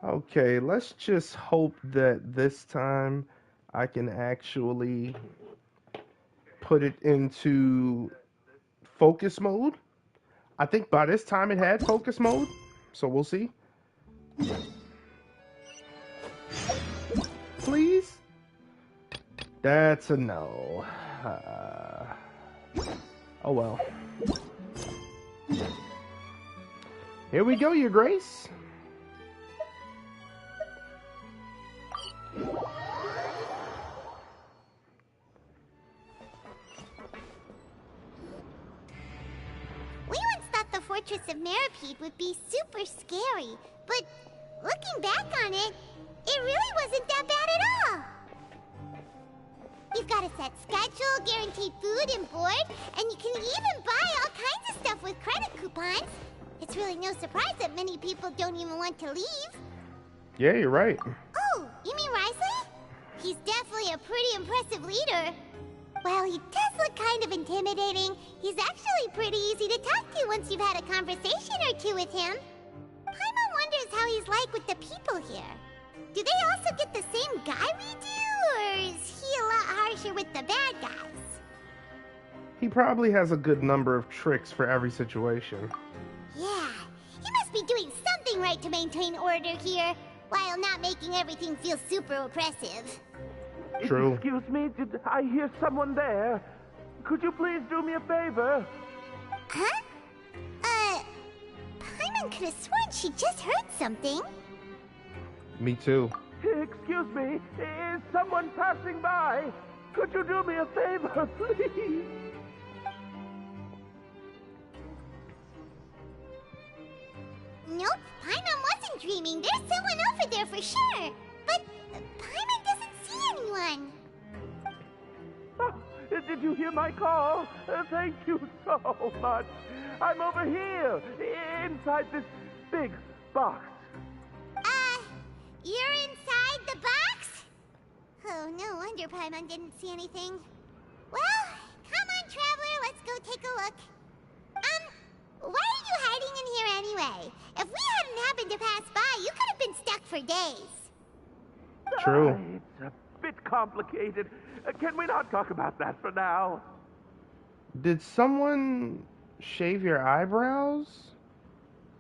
Okay, let's just hope that this time I can actually put it into focus mode. I think by this time it had focus mode, so we'll see. Please? That's a no. Oh well. Here we go, Your Grace. We once thought the Fortress of Meripede would be super scary, but looking back on it, it really wasn't that bad at all. You've got a set schedule, guaranteed food and board, and you can even buy all kinds of stuff with credit coupons. It's really no surprise that many people don't even want to leave. Yeah, you're right. Oh, you mean Wriothesley? He's definitely a pretty impressive leader. While he does look kind of intimidating, he's actually pretty easy to talk to once you've had a conversation or two with him. Paimon wonders how he's like with the people here. Do they also get the same guy we do, or is he a lot harsher with the bad guys? He probably has a good number of tricks for every situation. Yeah, he must be doing something right to maintain order here, while not making everything feel super oppressive. True. Excuse me, did I hear someone there? Could you please do me a favor? Huh? Paimon could have sworn she just heard something. Me too. Excuse me, is someone passing by? Could you do me a favor, please? Nope, Paimon wasn't dreaming. There's someone over there for sure. But Paimon doesn't see anyone. Oh, did you hear my call? Thank you so much. I'm over here, inside this big box. You're inside the box? Oh, no wonder Paimon didn't see anything. Well, come on, Traveler, let's go take a look. Why are you hiding in here anyway? If we hadn't happened to pass by, you could have been stuck for days. True. It's a bit complicated. Can we not talk about that for now? Did someone shave your eyebrows?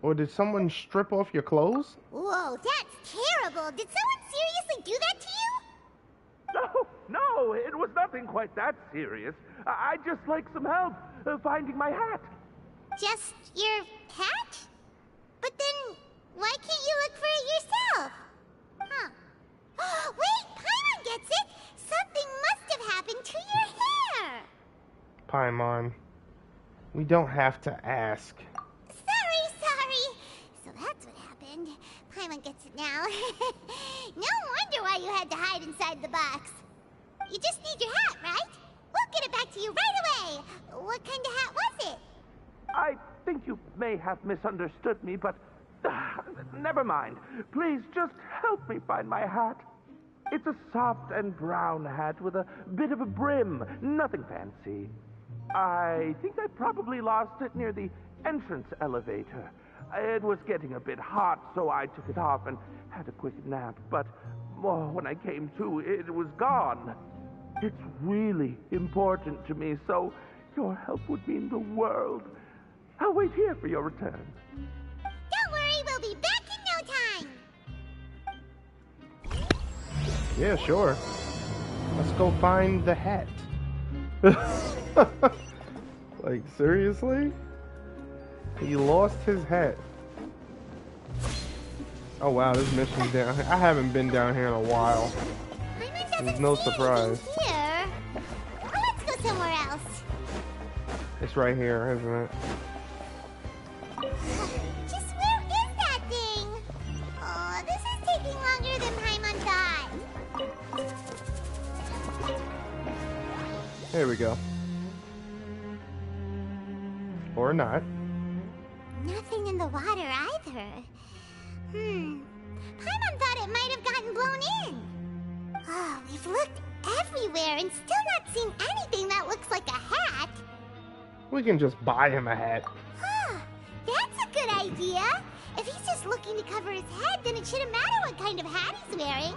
Or did someone strip off your clothes? Whoa, that's terrible. Did someone seriously do that to you? No, it was nothing quite that serious. I'd just like some help finding my hat. Just your hat? But then, why can't you look for it yourself? Huh. Wait, Paimon gets it! Something must have happened to your hair! Paimon, we don't have to ask. Sorry. So that's what happened. Paimon gets it now. No wonder why you had to hide inside the box. You just need your hat, right? We'll get it back to you right away. What kind of hat was it? I think you may have misunderstood me, but never mind. Please just help me find my hat. It's a soft and brown hat with a bit of a brim. Nothing fancy. I think I probably lost it near the entrance elevator. It was getting a bit hot, so I took it off and had a quick nap. But when I came to, it was gone. It's really important to me, so your help would mean the world. I'll wait here for your return. Don't worry, we'll be back in no time. Yeah, sure. Let's go find the hat. Like, seriously? He lost his hat. Oh wow, this mission's down here. I haven't been down here in a while. There's no surprise. Here. Well, let's go somewhere else. It's right here, isn't it? Just where is that thing? Oh, this is taking longer than Paimon thought. Here we go. Or not. Nothing in the water either. Paimon thought it might have gotten blown in. Oh, we've looked everywhere and still not seen anything that looks like a hat. We can just buy him a hat. Huh, that's a good idea. If he's just looking to cover his head, then it shouldn't matter what kind of hat he's wearing.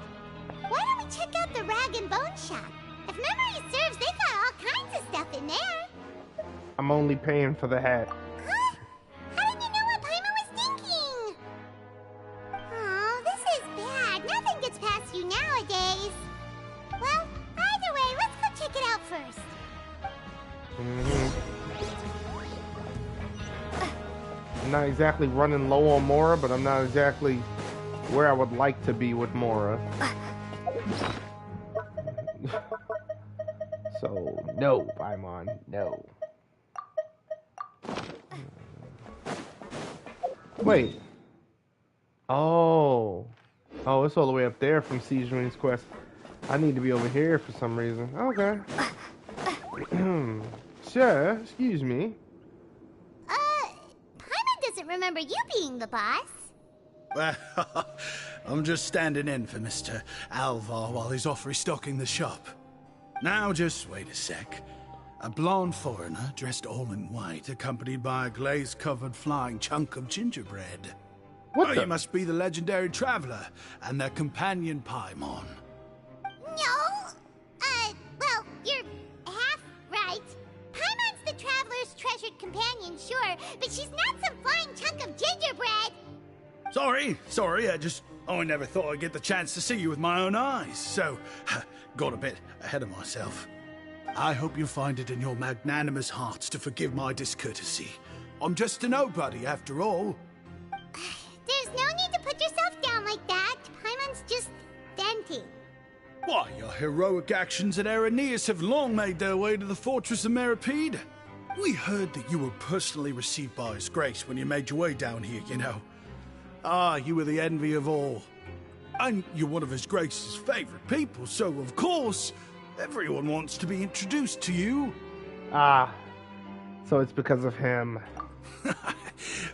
Why don't we check out the Rag and Bone Shop? If memory serves, they've got all kinds of stuff in there. I'm only paying for the hat. Huh? How did you know what Paimon was thinking? Oh, this is bad. Nothing gets past you nowadays. Well, either way, let's go check it out first. I'm not exactly running low on Mora, but I'm not exactly where I would like to be with Mora. So, no, Paimon, no. Wait. Oh. Oh, it's all the way up there from Siege Marines Quest. I need to be over here for some reason. Okay. Sir, excuse me. Paimon doesn't remember you being the boss. Well, I'm just standing in for Mr. Alvar while he's off restocking the shop. Now, just wait a sec. A blonde foreigner, dressed all in white, accompanied by a glaze-covered flying chunk of gingerbread. What Oh, the? you must be the legendary traveler and their companion Paimon. No. Well, you're half right. Paimon's the traveler's treasured companion, sure, but she's not some flying chunk of gingerbread. Sorry, I never thought I'd get the chance to see you with my own eyes, so got a bit ahead of myself. I hope you find it in your magnanimous hearts to forgive my discourtesy. I'm just a nobody, after all. There's no need to put yourself down like that. Paimon's just venting. Why, your heroic actions at Araneus have long made their way to the fortress of Meripede. We heard that you were personally received by His Grace when you made your way down here, you know. Ah, you were the envy of all. And you're one of His Grace's favorite people, so of course, everyone wants to be introduced to you. Ah. So it's because of him.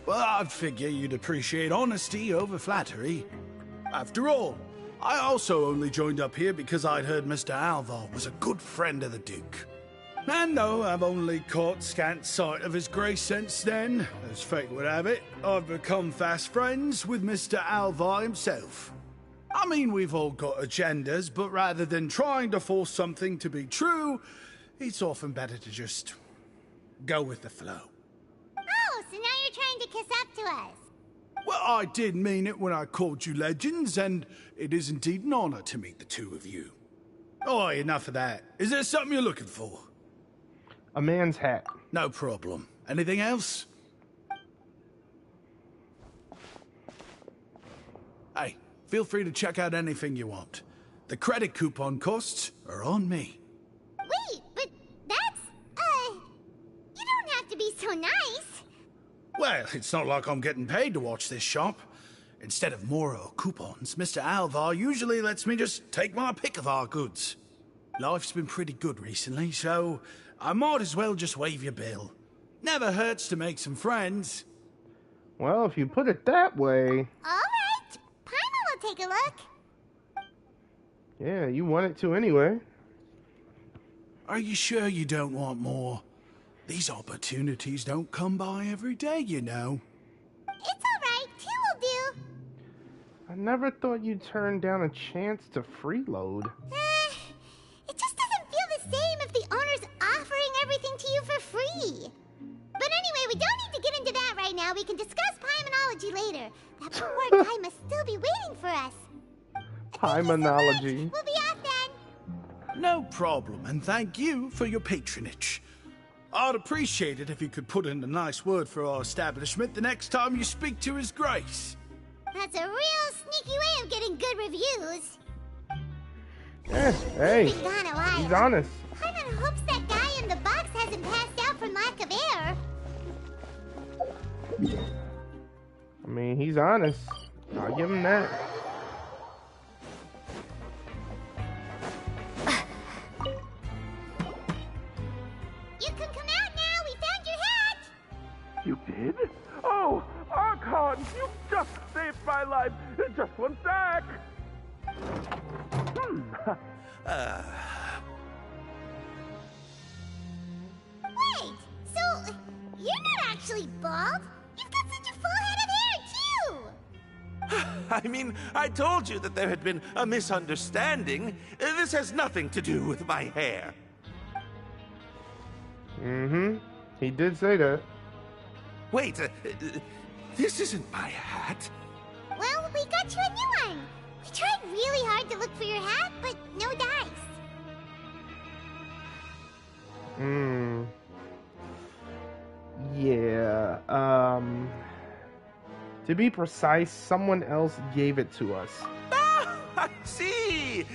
Well, I'd figure you'd appreciate honesty over flattery. After all, I also only joined up here because I'd heard Mr. Alvar was a good friend of the Duke. And though I've only caught scant sight of His Grace since then, as fate would have it, I've become fast friends with Mr. Alvar himself. I mean, we've all got agendas, but rather than trying to force something to be true, it's often better to just go with the flow. Oh, so now you're trying to kiss up to us. Well, I did mean it when I called you legends, and it is indeed an honor to meet the two of you. Oh, enough of that. Is there something you're looking for? A man's hat. No problem. Anything else? Hey, feel free to check out anything you want. The credit coupon costs are on me. Wait, but that's, you don't have to be so nice. Well, it's not like I'm getting paid to watch this shop. Instead of more or coupons, Mr. Alvar usually lets me just take my pick of our goods. Life's been pretty good recently, so I might as well just waive your bill. Never hurts to make some friends. Well, if you put it that way. All right, Paimon will take a look. Yeah, you want it to anyway. Are you sure you don't want more? These opportunities don't come by every day, you know. It's all right, two will do. I never thought you'd turn down a chance to freeload. It just doesn't feel the same if the owner's offering everything to you for free. But anyway, we don't need to get into that right now. We can discuss Paimonology later. That poor guy must still be waiting for us. Paimonology. We'll be off then. No problem, and thank you for your patronage. I'd appreciate it if you could put in a nice word for our establishment the next time you speak to His Grace. That's a real sneaky way of getting good reviews. Yeah, hey, Been gone a while. he's honest. Paimon hopes that guy in the box hasn't passed out from lack of air. I mean, he's honest. I'll give him that. You can come out now. We found your hat. You did? Oh, Archon, you just saved my life. Just one sec. Wait, so you're not actually bald? You've got such a full head of hair, too. I mean, I told you that there had been a misunderstanding. This has nothing to do with my hair. Mm-hmm. He did say that. Wait, this isn't my hat. Well, we got you a new one. We tried really hard to look for your hat, but no dice. Yeah, to be precise, someone else gave it to us. Ah, I see.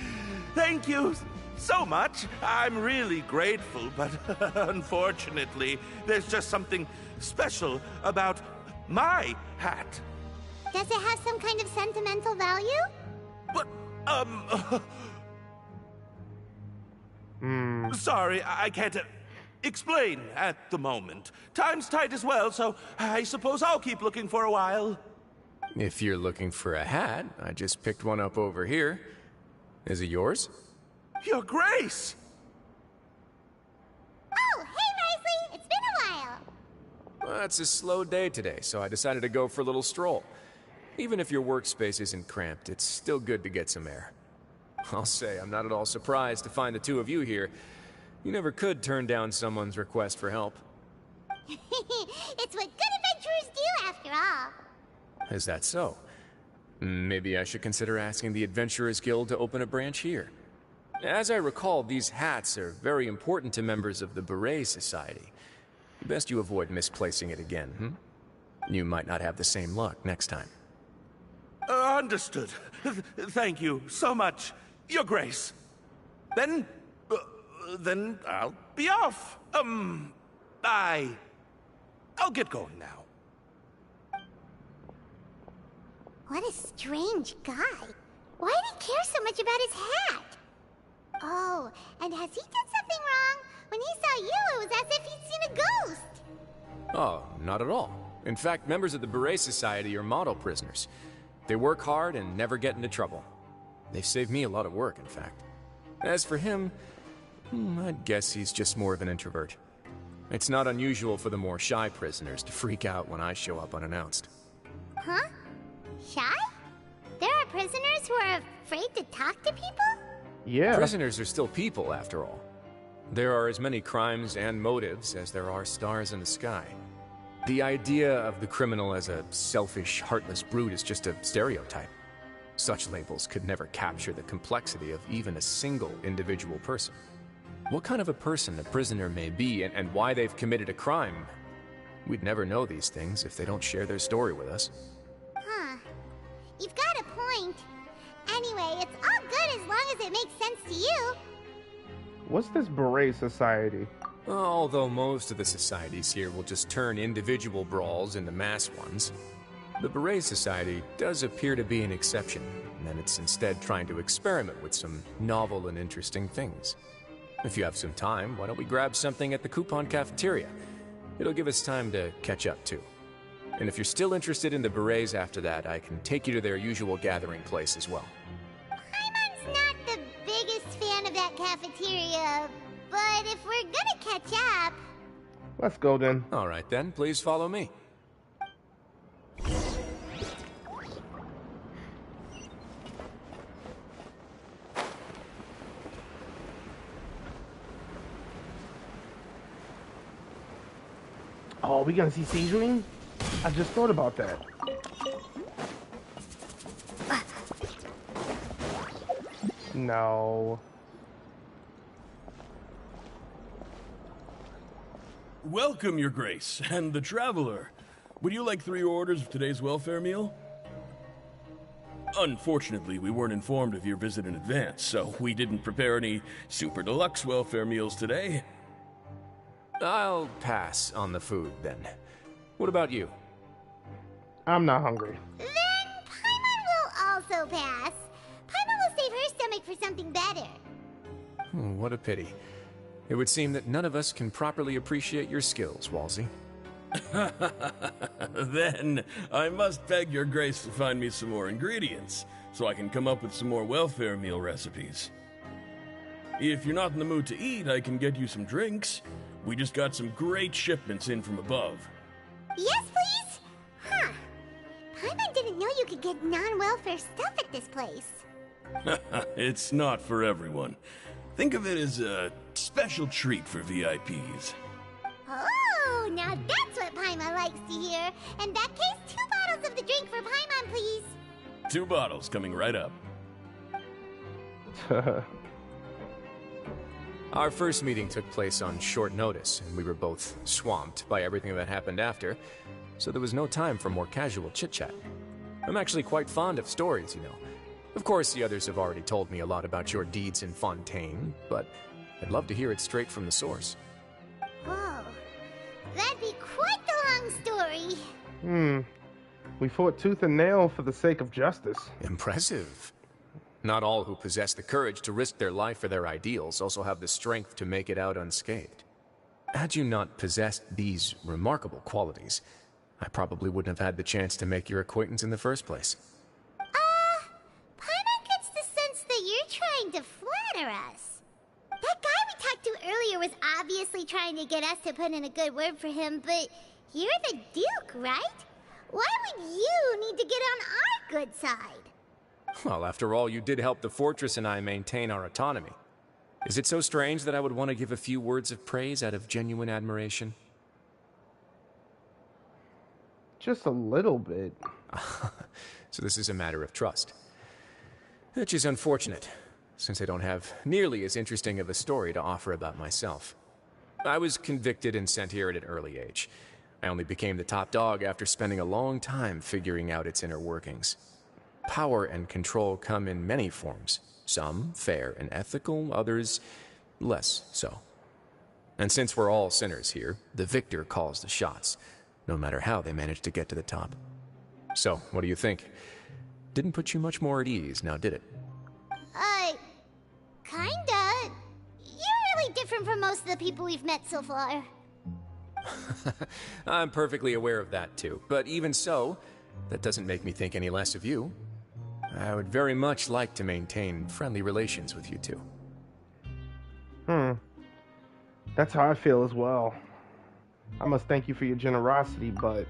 Thank you so much. I'm really grateful, but unfortunately, there's just something special about my hat. Does it have some kind of sentimental value? But, sorry, I can't explain at the moment. Time's tight as well, so I suppose I'll keep looking for a while. If you're looking for a hat, I just picked one up over here. Is it yours? Your Grace! Oh, hey, Wriothesley! It's been a while. Well, it's a slow day today, so I decided to go for a little stroll. Even if your workspace isn't cramped, it's still good to get some air. I'll say, I'm not at all surprised to find the two of you here. You never could turn down someone's request for help. It's what good adventurers do, after all. Is that so? Maybe I should consider asking the Adventurers Guild to open a branch here. As I recall, these hats are very important to members of the Beret Society. Best you avoid misplacing it again, You might not have the same luck next time. Understood. Thank you so much, Your Grace. Then I'll be off. I'll get going now. What a strange guy. Why did he care so much about his hat? Oh, and has he done something wrong? When he saw you, it was as if he'd seen a ghost. Oh, not at all. In fact, members of the Beret Society are model prisoners. They work hard and never get into trouble. They've saved me a lot of work, in fact. As for him, I'd guess he's just more of an introvert. It's not unusual for the more shy prisoners to freak out when I show up unannounced. Huh? Shy? There are prisoners who are afraid to talk to people? Yeah. Prisoners are still people, after all. There are as many crimes and motives as there are stars in the sky. The idea of the criminal as a selfish, heartless brute is just a stereotype. Such labels could never capture the complexity of even a single individual person. What kind of a person a prisoner may be and why they've committed a crime, we'd never know these things if they don't share their story with us. Huh. You've got a point. Anyway, it's all good as long as it makes sense to you. What's this Beret Society? Although most of the societies here will just turn individual brawls into mass ones, the Beret Society does appear to be an exception, and it's instead trying to experiment with some novel and interesting things. If you have some time, why don't we grab something at the Coupon Cafeteria? It'll give us time to catch up, too. And if you're still interested in the Berets after that, I can take you to their usual gathering place as well. Paimon's not the biggest fan of that cafeteria, but if we're gonna catch up... Let's go then. All right then, please follow me. Oh, we gonna see Seasoning? I just thought about that. No. Welcome, Your Grace, and the Traveler. Would you like 3 orders of today's welfare meal? Unfortunately, we weren't informed of your visit in advance, so we didn't prepare any super deluxe welfare meals today. I'll pass on the food, then. What about you? I'm not hungry. Then Paimon will also pass. Paimon will save her stomach for something better. What a pity. It would seem that none of us can properly appreciate your skills, Walsey. Then, I must beg Your Grace to find me some more ingredients, so I can come up with some more welfare meal recipes. If you're not in the mood to eat, I can get you some drinks. We just got some great shipments in from above. Yes, please? Huh. Paimon didn't know you could get non-welfare stuff at this place. It's not for everyone. Think of it as a special treat for VIPs. Oh, now that's what Paimon likes to hear. In that case, 2 bottles of the drink for Paimon, please. 2 bottles coming right up. Our first meeting took place on short notice, and we were both swamped by everything that happened after, so there was no time for more casual chit-chat. I'm actually quite fond of stories, you know. Of course, the others have already told me a lot about your deeds in Fontaine, but I'd love to hear it straight from the source. Whoa, that'd be quite the long story. We fought tooth and nail for the sake of justice. Impressive. Not all who possess the courage to risk their life for their ideals also have the strength to make it out unscathed. Had you not possessed these remarkable qualities, I probably wouldn't have had the chance to make your acquaintance in the first place. Paimon gets the sense that you're trying to flatter us. That guy we talked to earlier was obviously trying to get us to put in a good word for him, but you're the Duke, right? Why would you need to get on our good side? Well, after all, you did help the fortress and I maintain our autonomy. Is it so strange that I would want to give a few words of praise out of genuine admiration? Just a little bit. So this is a matter of trust. Which is unfortunate, since I don't have nearly as interesting of a story to offer about myself. I was convicted and sent here at an early age. I only became the top dog after spending a long time figuring out its inner workings. Power and control come in many forms, some fair and ethical, others less so. And since we're all sinners here, the victor calls the shots, no matter how they manage to get to the top. So, what do you think? Didn't put you much more at ease, now did it? Kinda. You're really different from most of the people we've met so far. I'm perfectly aware of that too, but even so, that doesn't make me think any less of you. I would very much like to maintain friendly relations with you two. That's how I feel as well. I must thank you for your generosity, but...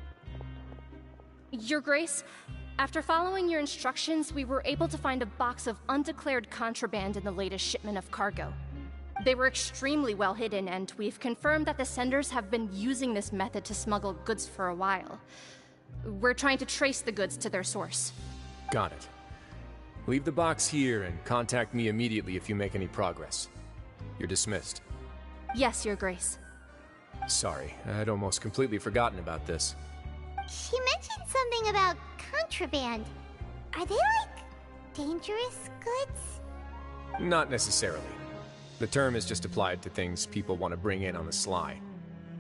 Your Grace, after following your instructions, we were able to find a box of undeclared contraband in the latest shipment of cargo. They were extremely well hidden, and we've confirmed that the senders have been using this method to smuggle goods for a while. We're trying to trace the goods to their source. Got it. Leave the box here and contact me immediately if you make any progress. You're dismissed. Yes, Your Grace. Sorry, I'd almost completely forgotten about this. She mentioned something about contraband. Are they, like, dangerous goods? Not necessarily. The term is just applied to things people want to bring in on the sly.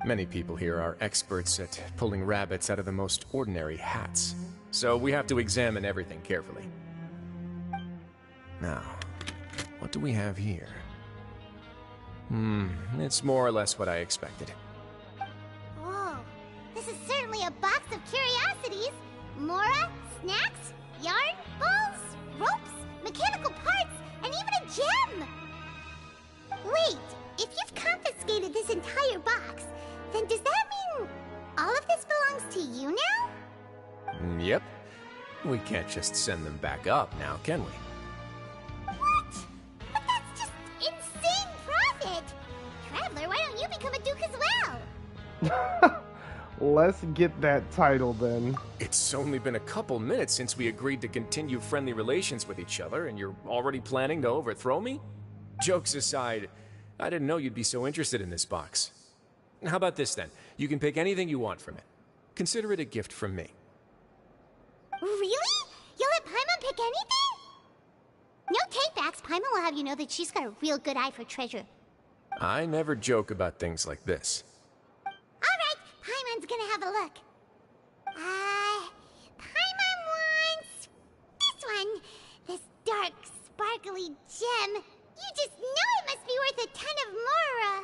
Many people here are experts at pulling rabbits out of the most ordinary hats. So we have to examine everything carefully. Now, what do we have here? It's more or less what I expected. Whoa, this is certainly a box of curiosities. Mora, snacks, yarn, balls, ropes, mechanical parts, and even a gem! Wait, if you've confiscated this entire box, then does that mean all of this belongs to you now? Yep. We can't just send them back up now, can we? What? But that's just insane profit! Traveler, why don't you become a duke as well? Let's get that title then. It's only been a couple minutes since we agreed to continue friendly relations with each other, and you're already planning to overthrow me? Jokes aside, I didn't know you'd be so interested in this box. How about this then? You can pick anything you want from it. Consider it a gift from me. Really? You'll let Paimon pick anything? No takebacks. Paimon will have you know that she's got a real good eye for treasure. I never joke about things like this. Alright, Paimon's gonna have a look. Paimon wants... this one. This dark, sparkly gem. You just know it must be worth a ton of Mora.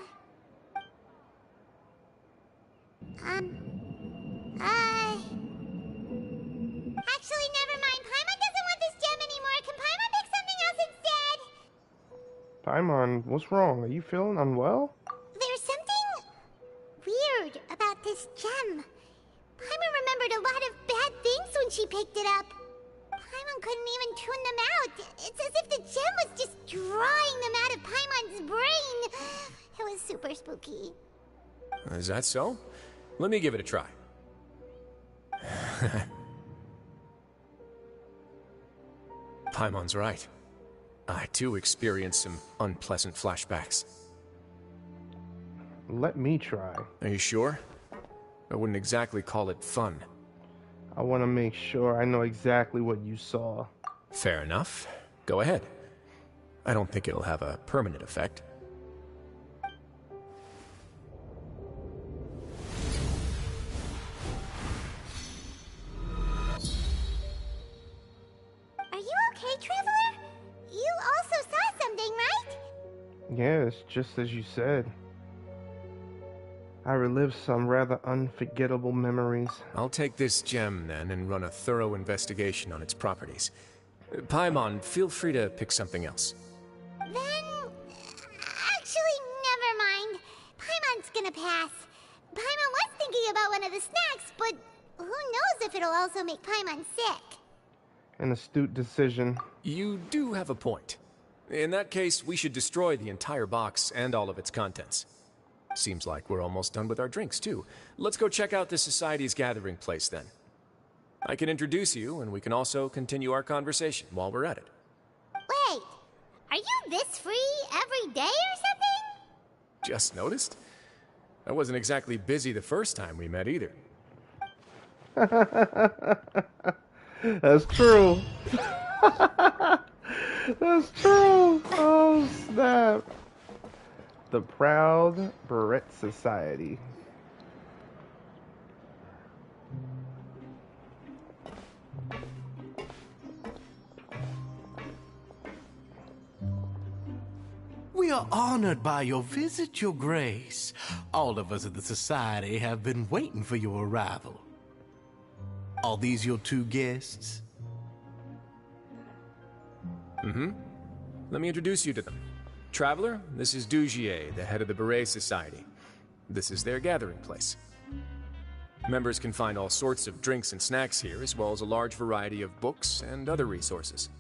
Actually, never mind. Paimon doesn't want this gem anymore. Can Paimon pick something else instead? Paimon, what's wrong? Are you feeling unwell? There's something weird about this gem. Paimon remembered a lot of bad things when she picked it up. Paimon couldn't even tune them out. It's as if the gem was just drawing them out of Paimon's brain. It was super spooky. Is that so? Let me give it a try. Paimon's right. I too experienced some unpleasant flashbacks. Let me try. Are you sure? I wouldn't exactly call it fun. I want to make sure I know exactly what you saw. Fair enough. Go ahead. I don't think it'll have a permanent effect. Are you okay, Traveler? You also saw something, right? Yes, just as you said. I relived some rather unforgettable memories. I'll take this gem, then, and run a thorough investigation on its properties. Paimon, feel free to pick something else. Then... actually, never mind. Paimon's gonna pass. Paimon was thinking about one of the snacks, but who knows if it'll also make Paimon sick. An astute decision. You do have a point. In that case, we should destroy the entire box and all of its contents. Seems like we're almost done with our drinks, too. Let's go check out the Society's gathering place, then. I can introduce you, and we can also continue our conversation while we're at it. Wait, are you this free every day or something? Just noticed? I wasn't exactly busy the first time we met, either. That's true. That's true. Oh, snap. The Proud Beret Society. We are honored by your visit, Your Grace. All of us at the Society have been waiting for your arrival. Are these your two guests? Mm-hmm. Let me introduce you to them. Traveler, this is Dugier, the head of the Beret Society. This is their gathering place. Members can find all sorts of drinks and snacks here, as well as a large variety of books and other resources.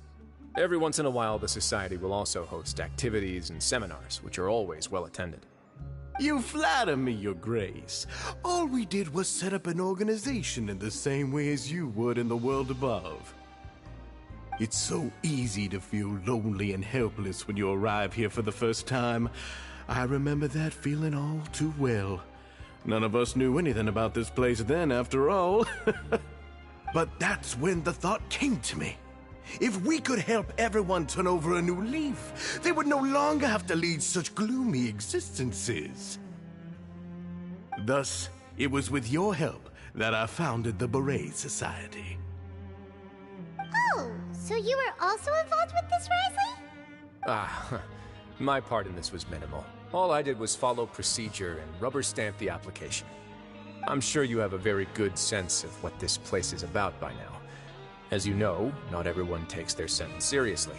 Every once in a while, the Society will also host activities and seminars, which are always well attended. You flatter me, Your Grace. All we did was set up an organization in the same way as you would in the world above. It's so easy to feel lonely and helpless when you arrive here for the first time. I remember that feeling all too well. None of us knew anything about this place then, after all. But that's when the thought came to me. If we could help everyone turn over a new leaf, they would no longer have to lead such gloomy existences. Thus, it was with your help that I founded the Beret Society. Oh, so you were also involved with this, Wriothesley? My part in this was minimal. All I did was follow procedure and rubber stamp the application. I'm sure you have a very good sense of what this place is about by now. As you know, not everyone takes their sentence seriously.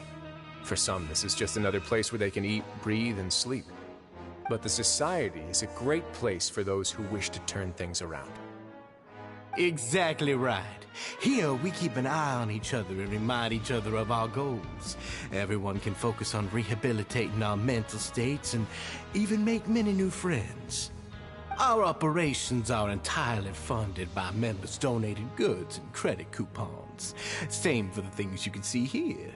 For some, this is just another place where they can eat, breathe, and sleep. But the Society is a great place for those who wish to turn things around. Exactly right. Here, we keep an eye on each other and remind each other of our goals. Everyone can focus on rehabilitating our mental states and even make many new friends. Our operations are entirely funded by members' donated goods and credit coupons. Same for the things you can see here.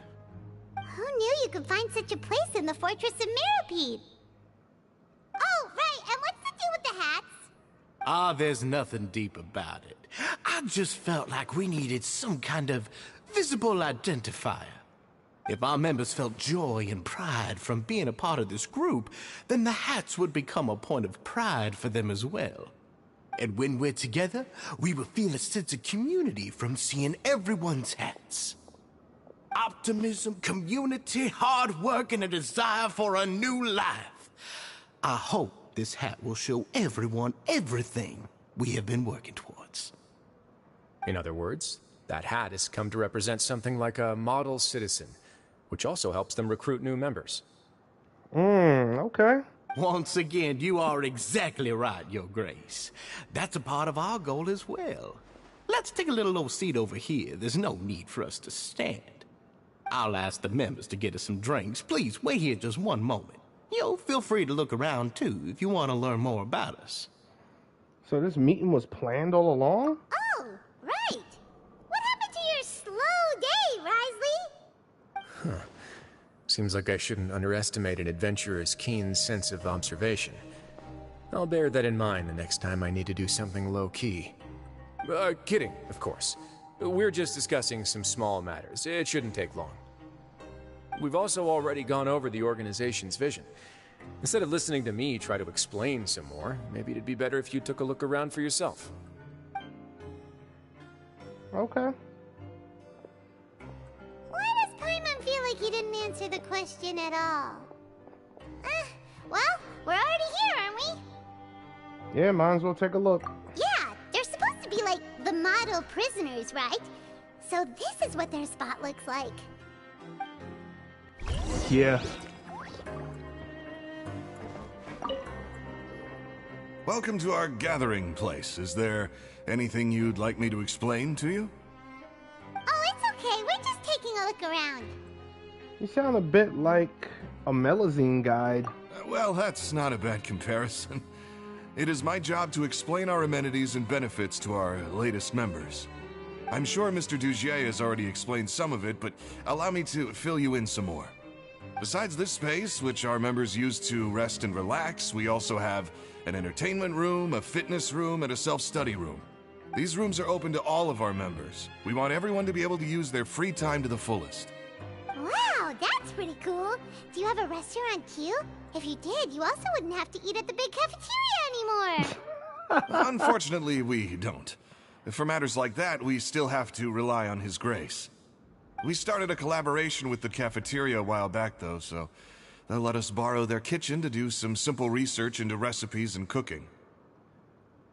Who knew you could find such a place in the Fortress of Mirapede? Oh, right, and what's the deal with the hats? There's nothing deep about it. I just felt like we needed some kind of visible identifier. If our members felt joy and pride from being a part of this group, then the hats would become a point of pride for them as well. And when we're together, we will feel a sense of community from seeing everyone's hats. Optimism, community, hard work, and a desire for a new life. I hope this hat will show everyone everything we have been working towards. In other words, that hat has come to represent something like a model citizen, which also helps them recruit new members. Okay. Once again, you are exactly right, Your Grace. That's a part of our goal as well. let's take a little old seat over here. There's no need for us to stand. I'll ask the members to get us some drinks. Please, wait here just one moment. Feel free to look around, too, if you want to learn more about us. So this meeting was planned all along? Oh, right. What happened to your slow day, Wriothesley? Huh. Seems like I shouldn't underestimate an adventurer's keen sense of observation. I'll bear that in mind the next time I need to do something low-key. Kidding, of course. We're just discussing some small matters. It shouldn't take long. We've also already gone over the organization's vision. Instead of listening to me try to explain some more, maybe it'd be better if you took a look around for yourself. Okay. Why does Paimon feel like he didn't answer the question at all? Well, we're already here, aren't we? Yeah, might as well take a look. Yeah, they're supposed to be like the model prisoners, right? So this is what their spot looks like. Yeah. Welcome to our gathering place. Is there anything you'd like me to explain to you? Oh, it's okay. We're just taking a look around. You sound a bit like a Melazine guide. Well, that's not a bad comparison. It is my job to explain our amenities and benefits to our latest members. I'm sure Mr. Dugier has already explained some of it, but allow me to fill you in some more. Besides this space, which our members use to rest and relax, we also have an entertainment room, a fitness room, and a self-study room. These rooms are open to all of our members. We want everyone to be able to use their free time to the fullest. Wow, that's pretty cool. Do you have a restaurant too? If you did, you also wouldn't have to eat at the big cafeteria anymore. Unfortunately, we don't. For matters like that, we still have to rely on His Grace. We started a collaboration with the cafeteria a while back, though, so they'll let us borrow their kitchen to do some simple research into recipes and cooking.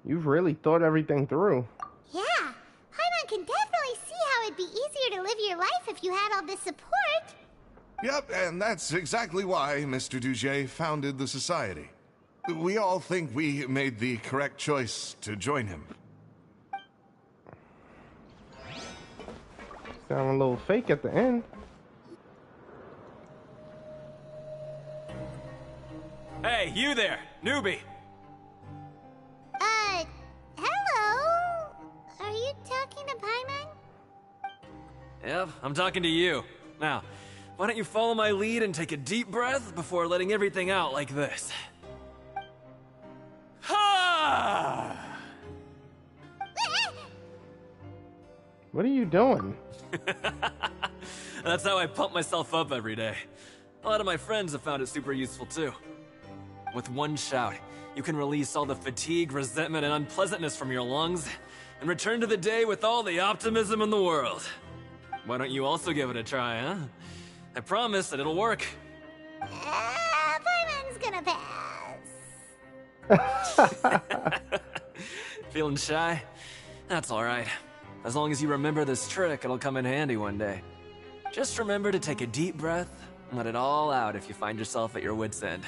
You've really thought everything through. Yeah, Paimon can definitely see how it'd be easier to live your life if you had all this support. Yep, and that's exactly why Mr. Dugier founded the society. We all think we made the correct choice to join him. Sound a little fake at the end. Hey, you there, newbie! Hello? Are you talking to Paimon? Yep, I'm talking to you. Now, why don't you follow my lead and take a deep breath before letting everything out like this? Ha! What are you doing? That's how I pump myself up every day. A lot of my friends have found it super useful too. With one shout, you can release all the fatigue, resentment, and unpleasantness from your lungs and return to the day with all the optimism in the world. Why don't you also give it a try, huh? I promise that it'll work. Paimon's gonna pass. Feeling shy? That's alright. As long as you remember this trick, it'll come in handy one day. Just remember to take a deep breath and let it all out if you find yourself at your wit's end.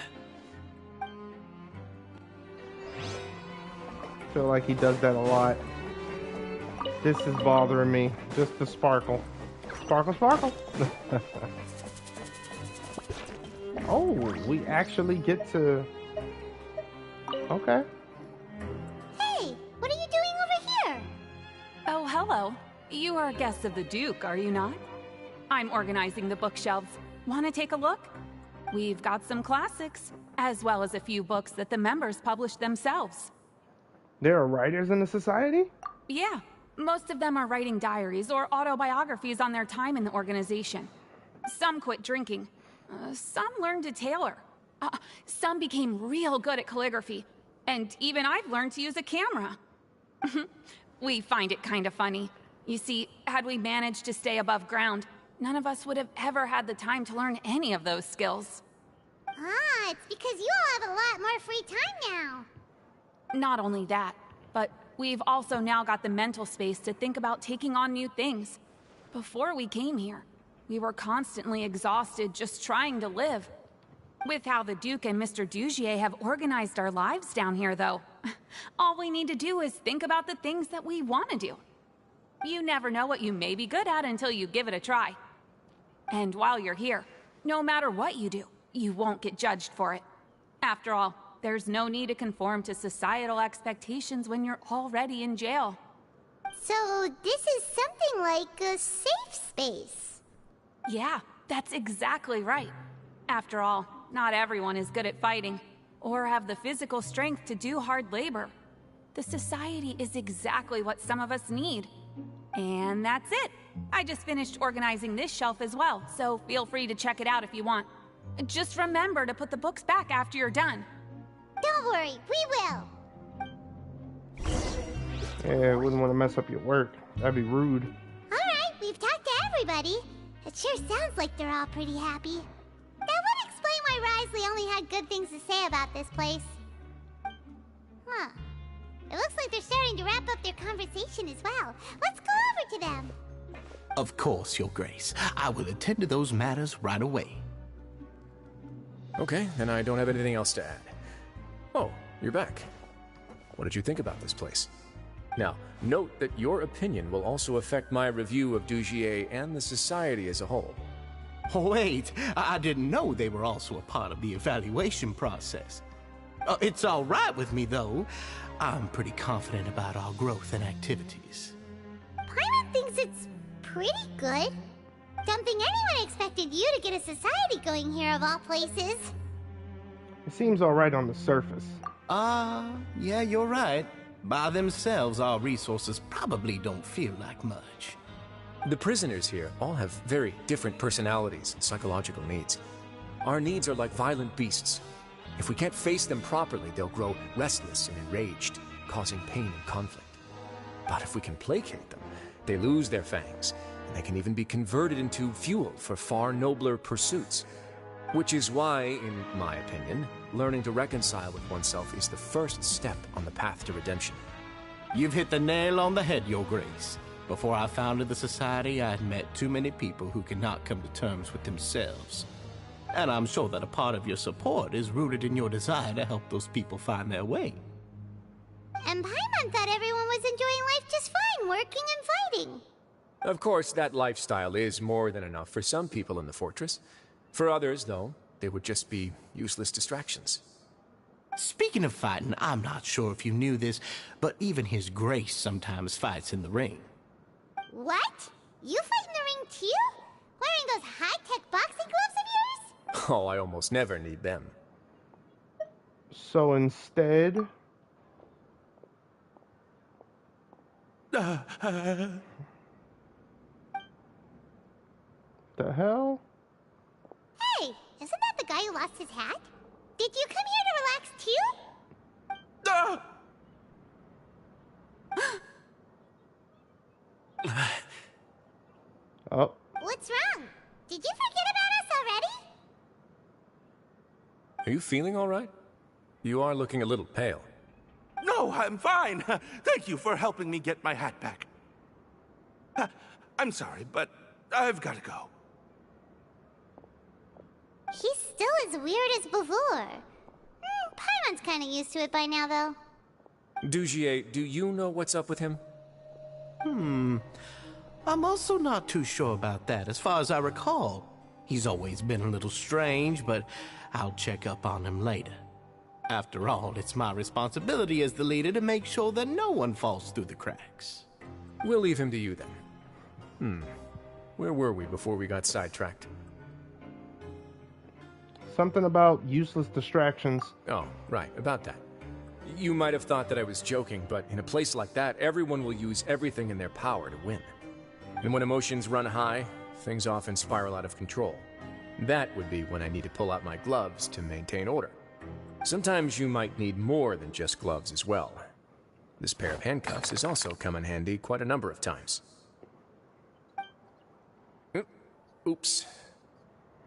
Feel like he does that a lot. This is bothering me. Just the sparkle. Sparkle, sparkle. Oh, we actually get to... Okay. Hey, what are you doing over here? Oh, hello. You are a guest of the Duke, are you not? I'm organizing the bookshelves. Want to take a look? We've got some classics, as well as a few books that the members publish themselves. There are writers in the society? Yeah, most of them are writing diaries or autobiographies on their time in the organization. Some quit drinking. Some learned to tailor. Some became real good at calligraphy. And even I've learned to use a camera. We find it kind of funny. You see, had we managed to stay above ground, none of us would have ever had the time to learn any of those skills. Ah, it's because you all have a lot more free time now. Not only that, but we've also now got the mental space to think about taking on new things. Before we came here, we were constantly exhausted just trying to live. With how the Duke and Mr. Dugier have organized our lives down here, though, all we need to do is think about the things that we want to do. You never know what you may be good at until you give it a try. And while you're here, no matter what you do, you won't get judged for it. After all, there's no need to conform to societal expectations when you're already in jail. So this is something like a safe space. Yeah, that's exactly right. After all, not everyone is good at fighting, or have the physical strength to do hard labor. The society is exactly what some of us need. And that's it. I just finished organizing this shelf as well, so feel free to check it out if you want. Just remember to put the books back after you're done. Don't worry, we will. Yeah, I wouldn't want to mess up your work. That'd be rude. Alright, we've talked to everybody. It sure sounds like they're all pretty happy. That would explain why Wriothesley only had good things to say about this place. Huh. It looks like they're starting to wrap up their conversation as well. Let's go over to them. Of course, Your Grace. I will attend to those matters right away. Okay, then I don't have anything else to add. Oh, you're back. What did you think about this place? Now, note that your opinion will also affect my review of Dugier and the Society as a whole. Wait, I didn't know they were also a part of the evaluation process. It's all right with me, though. I'm pretty confident about our growth and activities. Paimon thinks it's pretty good. Don't think anyone expected you to get a society going here of all places. It seems alright on the surface. Yeah, you're right. By themselves, our resources probably don't feel like much. The prisoners here all have very different personalities and psychological needs. Our needs are like violent beasts. If we can't face them properly, they'll grow restless and enraged, causing pain and conflict. But if we can placate them, they lose their fangs, and they can even be converted into fuel for far nobler pursuits. Which is why, in my opinion, learning to reconcile with oneself is the first step on the path to redemption. You've hit the nail on the head, Your Grace. Before I founded the Society, I'd met too many people who could not come to terms with themselves. And I'm sure that a part of your support is rooted in your desire to help those people find their way. And Paimon thought everyone was enjoying life just fine, working and fighting. Of course, that lifestyle is more than enough for some people in the fortress. For others, though, they would just be useless distractions. Speaking of fighting, I'm not sure if you knew this, but even His Grace sometimes fights in the ring. What? You fight in the ring too? Wearing those high-tech boxing gloves of yours? Oh, I almost never need them. So instead... the hell? Hey, isn't that the guy who lost his hat? Did you come here to relax too? Oh. What's wrong? Did you forget about us already? Are you feeling all right? You are looking a little pale. No, I'm fine. Thank you for helping me get my hat back. I'm sorry, but I've got to go. He's still as weird as before. Paimon's kind of used to it by now, though. Dugier, do you know what's up with him? I'm also not too sure about that. As far as I recall, he's always been a little strange, but I'll check up on him later. After all, it's my responsibility as the leader to make sure that no one falls through the cracks. We'll leave him to you then. Where were we before we got sidetracked? Something about useless distractions. Oh, right, about that. You might have thought that I was joking, but in a place like that, everyone will use everything in their power to win. And when emotions run high, things often spiral out of control. That would be when I need to pull out my gloves to maintain order. Sometimes you might need more than just gloves as well. This pair of handcuffs has also come in handy quite a number of times. Oops.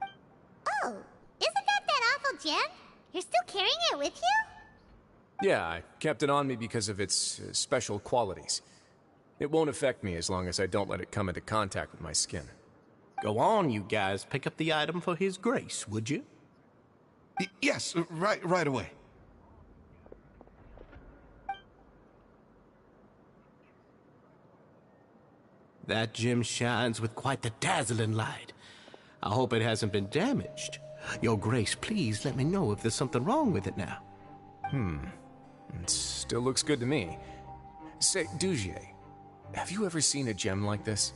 Oh, isn't that awful gem? You're still carrying it with you? Yeah, I kept it on me because of its special qualities. It won't affect me as long as I don't let it come into contact with my skin. Go on, you guys. Pick up the item for His Grace, would you? Yes, right away. That gem shines with quite the dazzling light. I hope it hasn't been damaged. Your Grace, please let me know if there's something wrong with it now. It still looks good to me. Say, Dugier, have you ever seen a gem like this?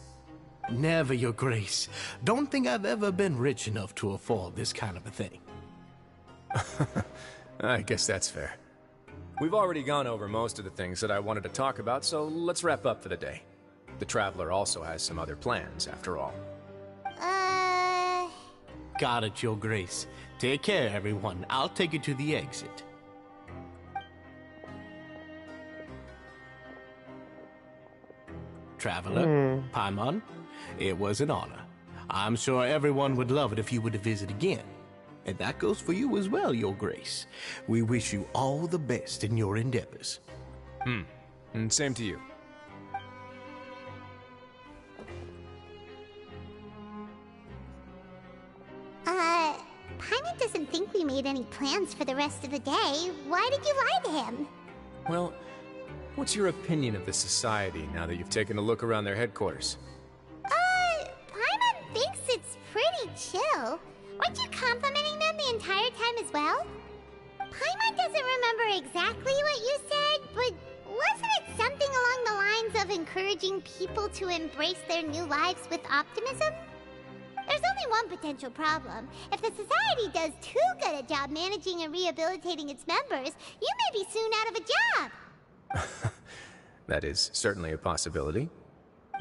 Never, Your Grace. Don't think I've ever been rich enough to afford this kind of a thing. I guess that's fair. We've already gone over most of the things that I wanted to talk about, so let's wrap up for the day. The Traveler also has some other plans, after all. Got it, Your Grace. Take care, everyone. I'll take you to the exit. Traveler, Paimon, it was an honor. I'm sure everyone would love it if you were to visit again. And that goes for you as well, Your Grace. We wish you all the best in your endeavors. And same to you. Paimon doesn't think we made any plans for the rest of the day. Why did you lie to him? Well, what's your opinion of the Society now that you've taken a look around their headquarters? Paimon thinks it's pretty chill. Weren't you complimenting them the entire time as well? Paimon doesn't remember exactly what you said, but wasn't it something along the lines of encouraging people to embrace their new lives with optimism? There's only one potential problem. If the Society does too good a job managing and rehabilitating its members, you may be soon out of a job. That is certainly a possibility.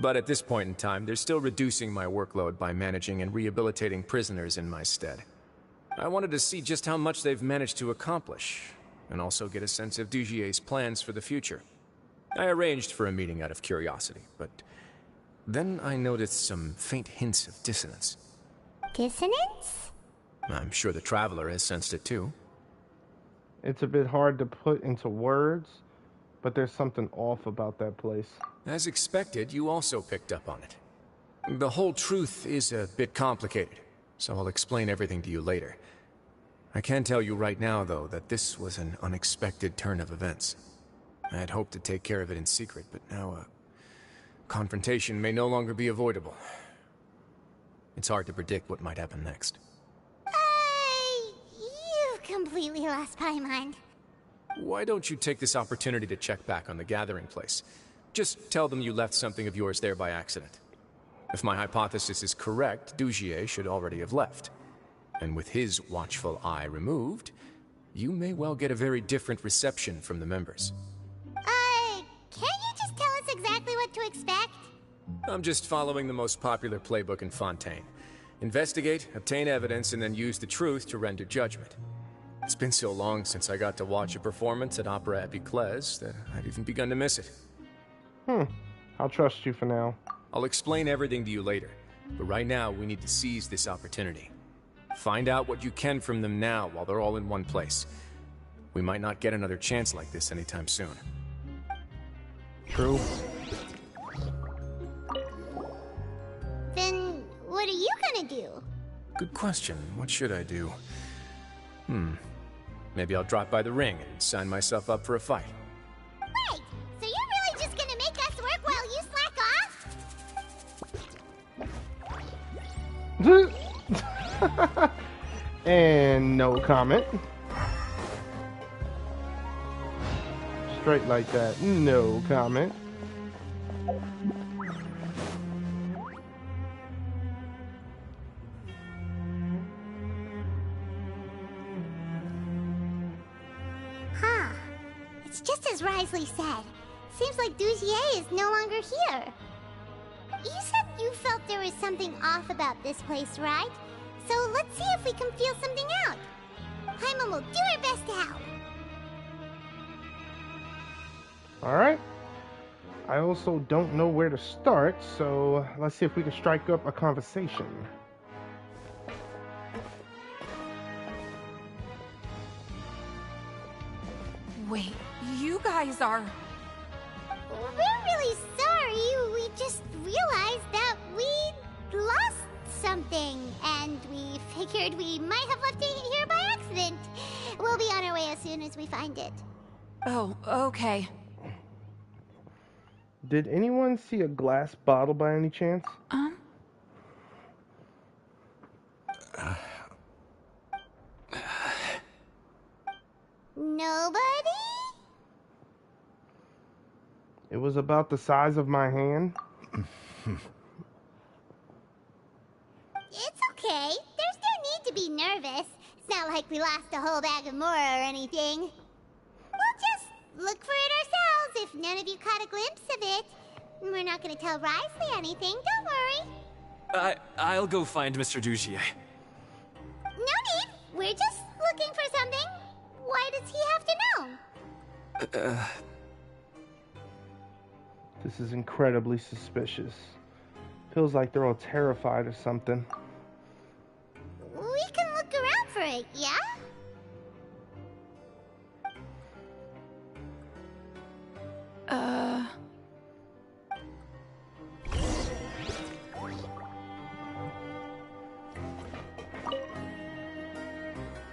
But at this point in time, they're still reducing my workload by managing and rehabilitating prisoners in my stead. I wanted to see just how much they've managed to accomplish, and also get a sense of Dugier's plans for the future. I arranged for a meeting out of curiosity, but then I noticed some faint hints of dissonance. Dissonance? I'm sure the Traveler has sensed it too. It's a bit hard to put into words, but there's something off about that place. As expected, you also picked up on it. The whole truth is a bit complicated, so I'll explain everything to you later. I can tell you right now, though, that this was an unexpected turn of events. I had hoped to take care of it in secret, but now a confrontation may no longer be avoidable. It's hard to predict what might happen next. You've completely lost my mind. Why don't you take this opportunity to check back on the gathering place? Just tell them you left something of yours there by accident. If my hypothesis is correct, Dugier should already have left. And with his watchful eye removed, you may well get a very different reception from the members. Can't you just tell us exactly what to expect? I'm just following the most popular playbook in Fontaine. Investigate, obtain evidence, and then use the truth to render judgment. It's been so long since I got to watch a performance at Opera Epiclese that I've even begun to miss it. I'll trust you for now. I'll explain everything to you later, but right now we need to seize this opportunity. Find out what you can from them now while they're all in one place. We might not get another chance like this anytime soon. True. Then what are you gonna do? Good question. What should I do? Maybe I'll drop by the ring and sign myself up for a fight. Wait, so you're really just gonna make us work while you slack off? And no comment. Straight like that. No comment. Huh. It's just as Wriothesley said. Seems like Dugier is no longer here. You said you felt there was something off about this place, right? So let's see if we can feel something out. Paimon will do her best to help. Alright. I also don't know where to start, so let's see if we can strike up a conversation. Wait, you guys are... We're really sorry. We just realized that we lost something, and we figured we might have left it here by accident. We'll be on our way as soon as we find it. Oh, okay. Did anyone see a glass bottle by any chance? Nobody? It was about the size of my hand. It's okay. There's no need to be nervous. It's not like we lost a whole bag of Mora or anything. We'll just look for it ourselves if none of you caught a glimpse of it. We're not going to tell Wriothesley anything, don't worry. I'll go find Mr. Dugier. No need. We're just looking for something. Why does he have to know? This is incredibly suspicious. Feels like they're all terrified or something. We can look around for it, yeah?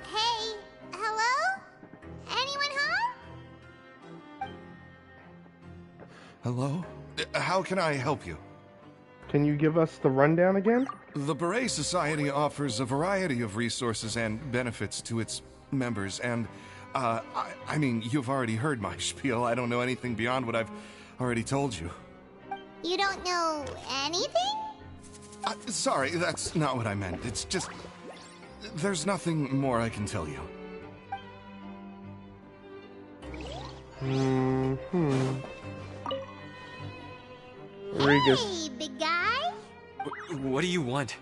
Hey, hello? Anyone home? Hello? How can I help you? Can you give us the rundown again? The Beret Society offers a variety of resources and benefits to its members, and, I mean, you've already heard my spiel. I don't know anything beyond what I've already told you. You don't know anything? Sorry, that's not what I meant. It's just... there's nothing more I can tell you. Regus. Hey, big guy? What do you want?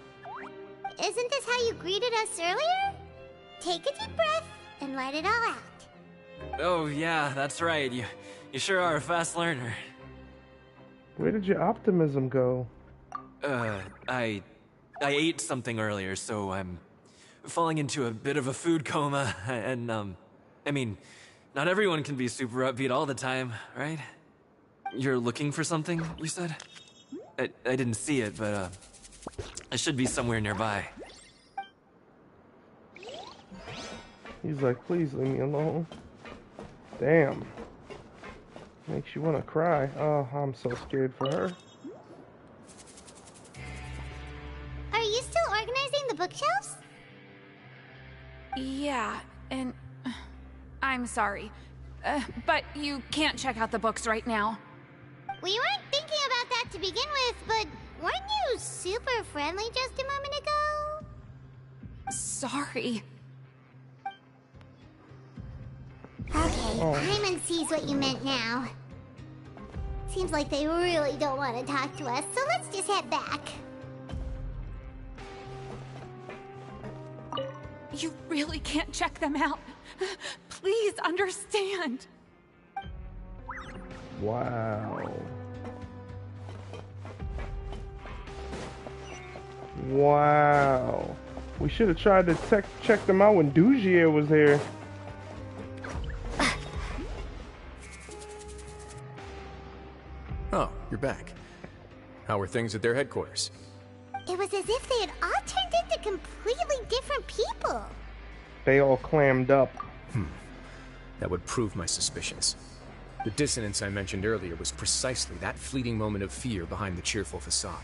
Isn't this how you greeted us earlier? Take a deep breath and let it all out. Oh, yeah, that's right. You sure are a fast learner. Where did your optimism go? I ate something earlier, so I'm falling into a bit of a food coma, and, I mean, not everyone can be super upbeat all the time, right? You're looking for something, you said? I didn't see it, but, it should be somewhere nearby. He's like, please leave me alone. Damn. Makes you want to cry. Oh, I'm so scared for her. Are you still organizing the bookshelves? Yeah, and I'm sorry, but you can't check out the books right now. We weren't thinking about that to begin with, but weren't you super friendly just a moment ago? Sorry. Okay, Hyman sees what you meant now. Seems like they really don't want to talk to us, so let's just head back. You really can't check them out. Please understand. Wow. Wow. We should have tried to check them out when Dugier was here. Oh, you're back. How were things at their headquarters? It was as if they had all turned into completely different people. They all clammed up. That would prove my suspicions. The dissonance I mentioned earlier was precisely that fleeting moment of fear behind the cheerful facade.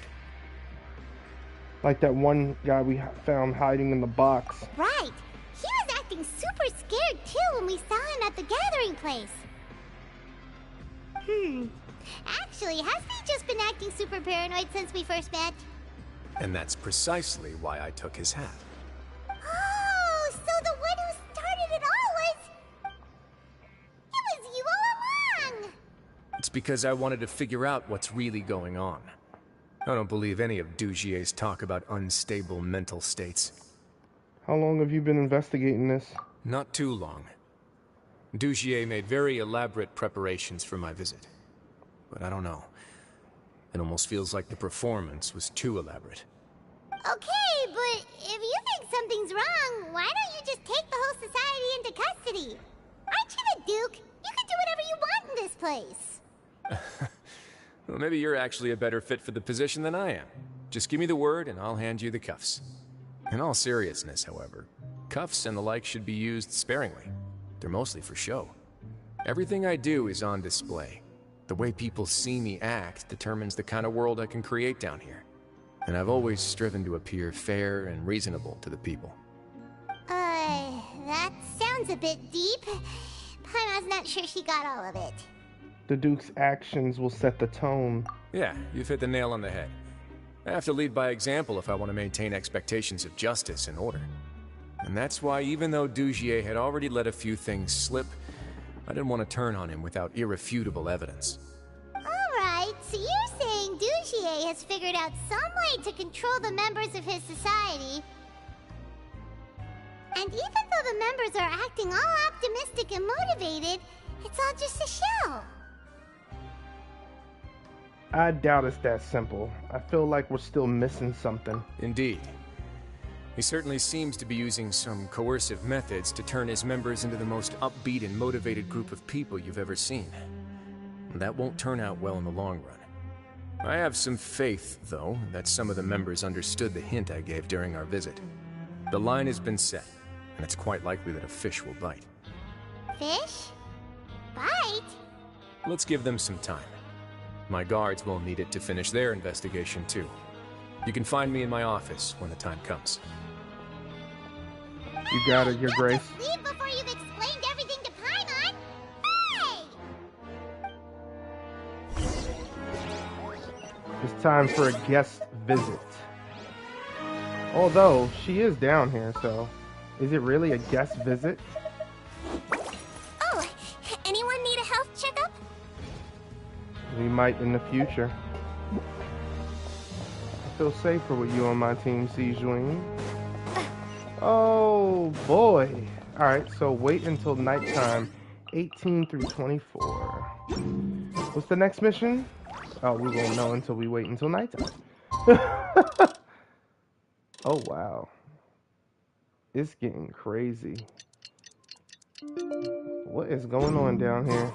Like that one guy we found hiding in the box. Right. He was acting super scared too when we saw him at the gathering place. Actually, hasn't he just been acting super paranoid since we first met? And that's precisely why I took his hat. Oh, so the one who started it all was... It was you all along! It's because I wanted to figure out what's really going on. I don't believe any of Dugier's talk about unstable mental states. How long have you been investigating this? Not too long. Dugier made very elaborate preparations for my visit. But I don't know. It almost feels like the performance was too elaborate. Okay, but if you think something's wrong, why don't you just take the whole society into custody? Aren't you the Duke? You can do whatever you want in this place. Well, maybe you're actually a better fit for the position than I am. Just give me the word and I'll hand you the cuffs. In all seriousness, however, cuffs and the like should be used sparingly. They're mostly for show. Everything I do is on display. The way people see me act determines the kind of world I can create down here. And I've always striven to appear fair and reasonable to the people. That sounds a bit deep. Paimon's not sure she got all of it. The Duke's actions will set the tone. Yeah, you've hit the nail on the head. I have to lead by example if I want to maintain expectations of justice and order. And that's why, even though Dugier had already let a few things slip, I didn't want to turn on him without irrefutable evidence. Alright, so you're saying Dugier has figured out some way to control the members of his society. And even though the members are acting all optimistic and motivated, it's all just a show. I doubt it's that simple. I feel like we're still missing something. Indeed. He certainly seems to be using some coercive methods to turn his members into the most upbeat and motivated group of people you've ever seen. That won't turn out well in the long run. I have some faith, though, that some of the members understood the hint I gave during our visit. The line has been set, and it's quite likely that a fish will bite. Fish? Bite? Let's give them some time. My guards will need it to finish their investigation, too. You can find me in my office when the time comes. You got it, Your Grace. Just leave before you've explained everything to Paimon! Hey! It's time for a guest visit. Although, she is down here, so... Is it really a guest visit? Oh, anyone need a health checkup? We might in the future. I feel safer with you on my team, Sejuin. Oh boy. Alright, so wait until nighttime. 18 through 24. What's the next mission? Oh, we won't know until we wait until nighttime. Oh wow. It's getting crazy. What is going on down here?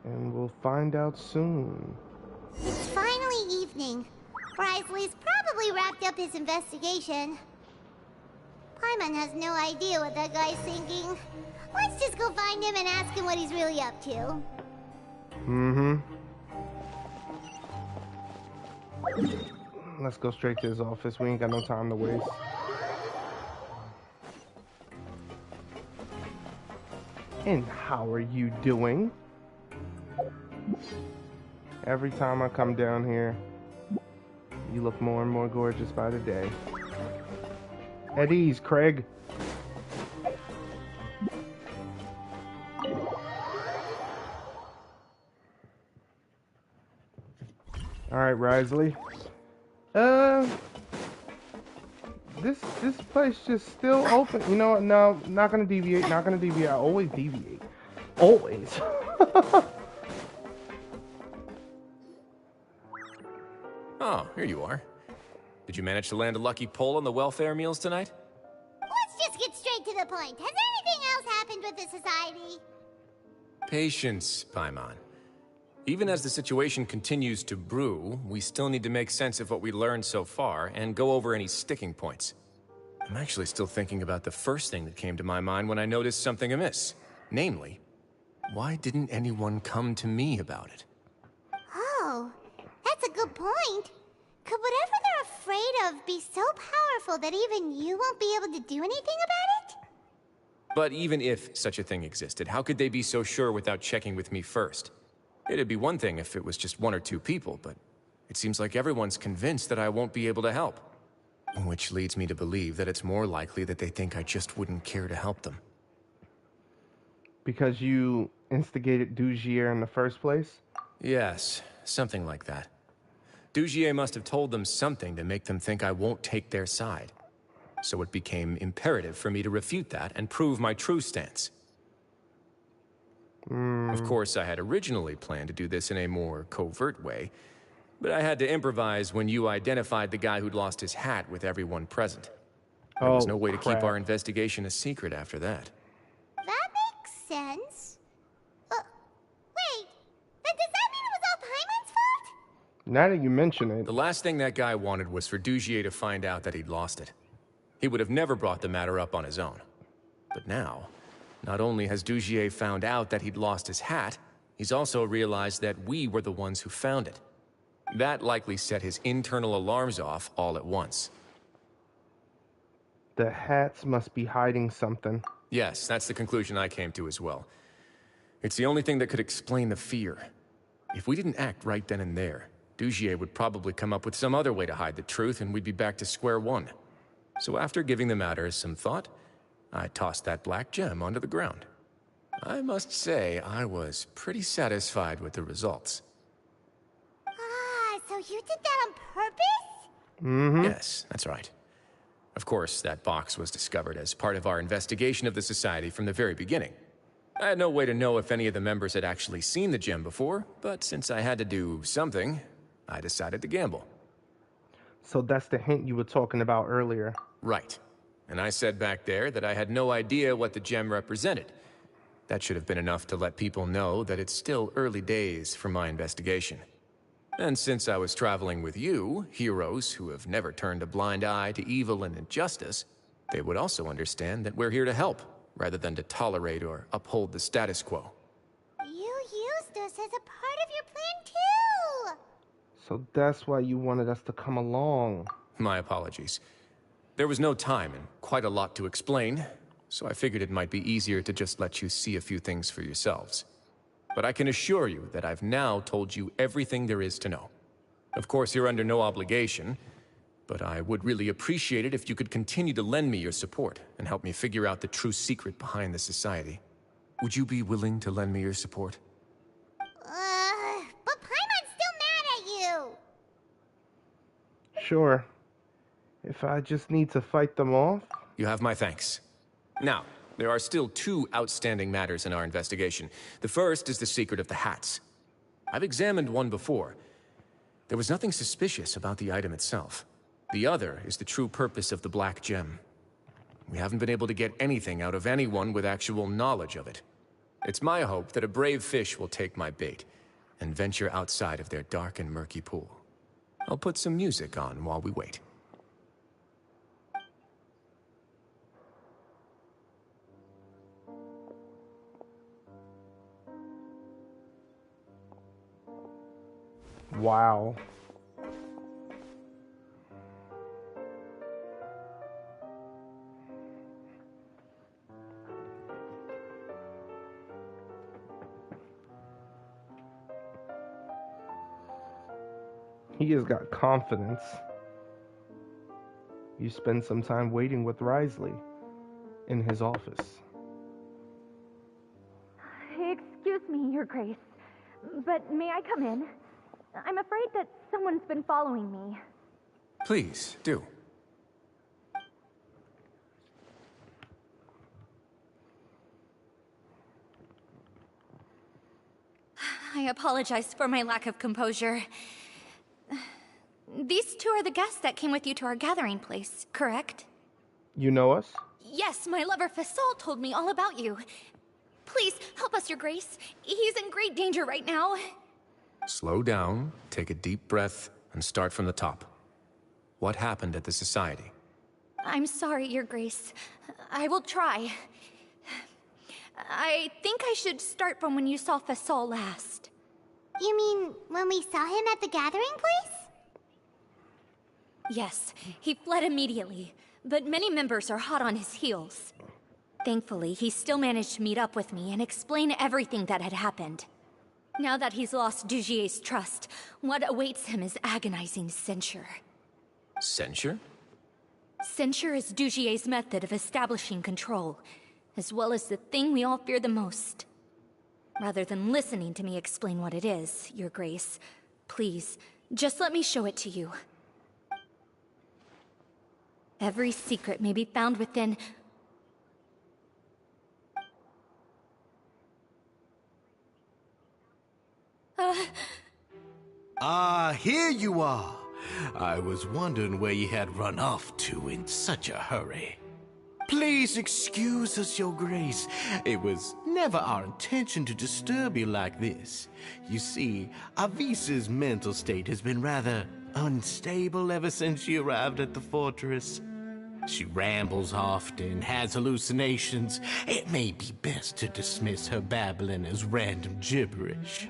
And we'll find out soon. It's finally evening. Wriothesley's probably wrapped up his investigation. Paimon has no idea what that guy's thinking. Let's just go find him and ask him what he's really up to. Let's go straight to his office. We ain't got no time to waste. And how are you doing? Every time I come down here, you look more and more gorgeous by the day. At ease, Craig. Alright, Wriothesley. This place just still open. You know what? No, not gonna deviate. Not gonna deviate. I always deviate. Always. Oh, here you are. Did you manage to land a lucky pull on the welfare meals tonight? Let's just get straight to the point. Has anything else happened with the society? Patience, Paimon. Even as the situation continues to brew, we still need to make sense of what we learned so far and go over any sticking points. I'm actually still thinking about the first thing that came to my mind when I noticed something amiss. Namely, why didn't anyone come to me about it? Oh, that's a good point. Could whatever they're afraid of be so powerful that even you won't be able to do anything about it? But even if such a thing existed, how could they be so sure without checking with me first? It'd be one thing if it was just one or two people, but it seems like everyone's convinced that I won't be able to help. Which leads me to believe that it's more likely that they think I just wouldn't care to help them. Because you instigated Dugier in the first place? Yes, something like that. Dugier must have told them something to make them think I won't take their side. So it became imperative for me to refute that and prove my true stance. Of course, I had originally planned to do this in a more covert way, but I had to improvise when you identified the guy who'd lost his hat with everyone present. There was no way to keep our investigation a secret after that. That makes sense. Wait, then does that mean it was all Paimon's fault? Now that you mention it. The last thing that guy wanted was for Dugier to find out that he'd lost it. He would have never brought the matter up on his own. But now, not only has Dugier found out that he'd lost his hat, he's also realized that we were the ones who found it. That likely set his internal alarms off all at once. The hats must be hiding something. Yes, that's the conclusion I came to as well. It's the only thing that could explain the fear. If we didn't act right then and there, Dugier would probably come up with some other way to hide the truth, and we'd be back to square one. So after giving the matter some thought, I tossed that black gem onto the ground. I must say, I was pretty satisfied with the results. Ah, so you did that on purpose? Mm-hmm. Yes, that's right. Of course, that box was discovered as part of our investigation of the Society from the very beginning. I had no way to know if any of the members had actually seen the gem before, but since I had to do something, I decided to gamble. So that's the hint you were talking about earlier. Right. And I said back there that I had no idea what the gem represented. That should have been enough to let people know that it's still early days for my investigation. And since I was traveling with you, heroes who have never turned a blind eye to evil and injustice, they would also understand that we're here to help, rather than to tolerate or uphold the status quo. You used us as a part of your plan too! So that's why you wanted us to come along. My apologies. There was no time and quite a lot to explain, so I figured it might be easier to just let you see a few things for yourselves. But I can assure you that I've now told you everything there is to know. Of course, you're under no obligation, but I would really appreciate it if you could continue to lend me your support and help me figure out the true secret behind the Society. Would you be willing to lend me your support? But Paimon's still mad at you! Sure. If I just need to fight them off? You have my thanks. Now, there are still two outstanding matters in our investigation. The first is the secret of the hats. I've examined one before. There was nothing suspicious about the item itself. The other is the true purpose of the black gem. We haven't been able to get anything out of anyone with actual knowledge of it. It's my hope that a brave fish will take my bait and venture outside of their dark and murky pool. I'll put some music on while we wait. Wow. He has got confidence. You spend some time waiting with Wriothesley in his office. Excuse me, Your Grace, but may I come in? I'm afraid that someone's been following me. Please, do. I apologize for my lack of composure. These two are the guests that came with you to our gathering place, correct? You know us? Yes, my lover Fasol told me all about you. Please, help us, Your Grace. He's in great danger right now. Slow down, take a deep breath, and start from the top. What happened at the Society? I'm sorry, Your Grace. I will try. I think I should start from when you saw Fasol last. You mean when we saw him at the gathering place? Yes, he fled immediately, but many members are hot on his heels. Thankfully, he still managed to meet up with me and explain everything that had happened. Now that he's lost Dugier's trust, what awaits him is agonizing censure. Censure? Censure is Dugier's method of establishing control, as well as the thing we all fear the most. Rather than listening to me explain what it is, Your Grace, please, just let me show it to you. Every secret may be found within... Here you are. I was wondering where you had run off to in such a hurry. Please excuse us, Your Grace. It was never our intention to disturb you like this. You see, Avisa's mental state has been rather unstable ever since she arrived at the fortress. She rambles often, has hallucinations. It may be best to dismiss her babbling as random gibberish.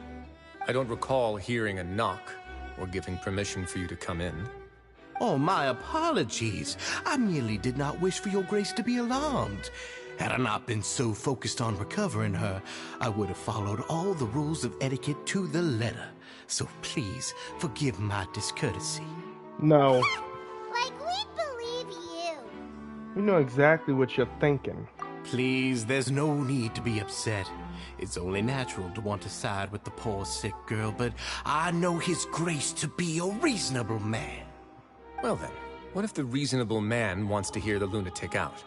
I don't recall hearing a knock or giving permission for you to come in. Oh, my apologies. I merely did not wish for your grace to be alarmed. Had I not been so focused on recovering her, I would have followed all the rules of etiquette to the letter. So please, forgive my discourtesy. No. Like we'd believe you. We know exactly what you're thinking. Please, there's no need to be upset. It's only natural to want to side with the poor sick girl, but I know His Grace to be a reasonable man. Well then, what if the reasonable man wants to hear the lunatic out?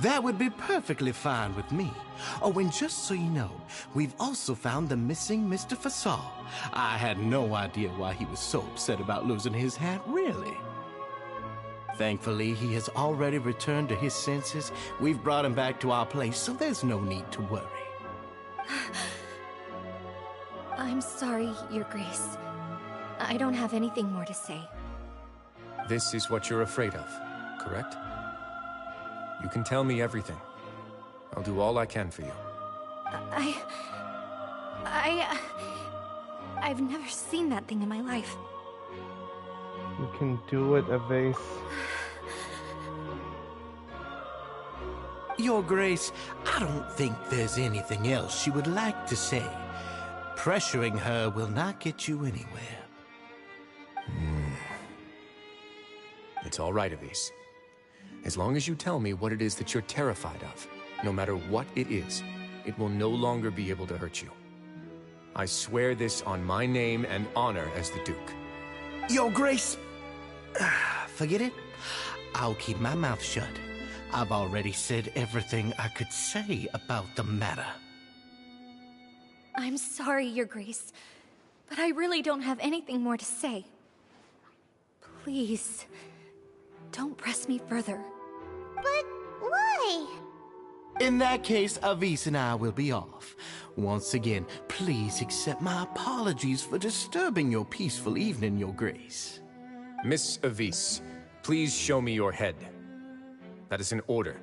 That would be perfectly fine with me. Oh, and just so you know, we've also found the missing Mr. Fasal. I had no idea why he was so upset about losing his hat, really. Thankfully, he has already returned to his senses. We've brought him back to our place, so there's no need to worry. I'm sorry, Your Grace. I don't have anything more to say. This is what you're afraid of, correct? You can tell me everything. I'll do all I can for you. I've never seen that thing in my life. You can do it, Avise. Your Grace, I don't think there's anything else she would like to say. Pressuring her will not get you anywhere. It's all right, Avise. As long as you tell me what it is that you're terrified of, no matter what it is, it will no longer be able to hurt you. I swear this on my name and honor as the Duke. Your Grace, forget it. I'll keep my mouth shut. I've already said everything I could say about the matter. I'm sorry, Your Grace, but I really don't have anything more to say. Please, don't press me further. But why? In that case, Avise and I will be off. Once again, please accept my apologies for disturbing your peaceful evening, Your Grace. Miss Avise, please show me your head. That is an order.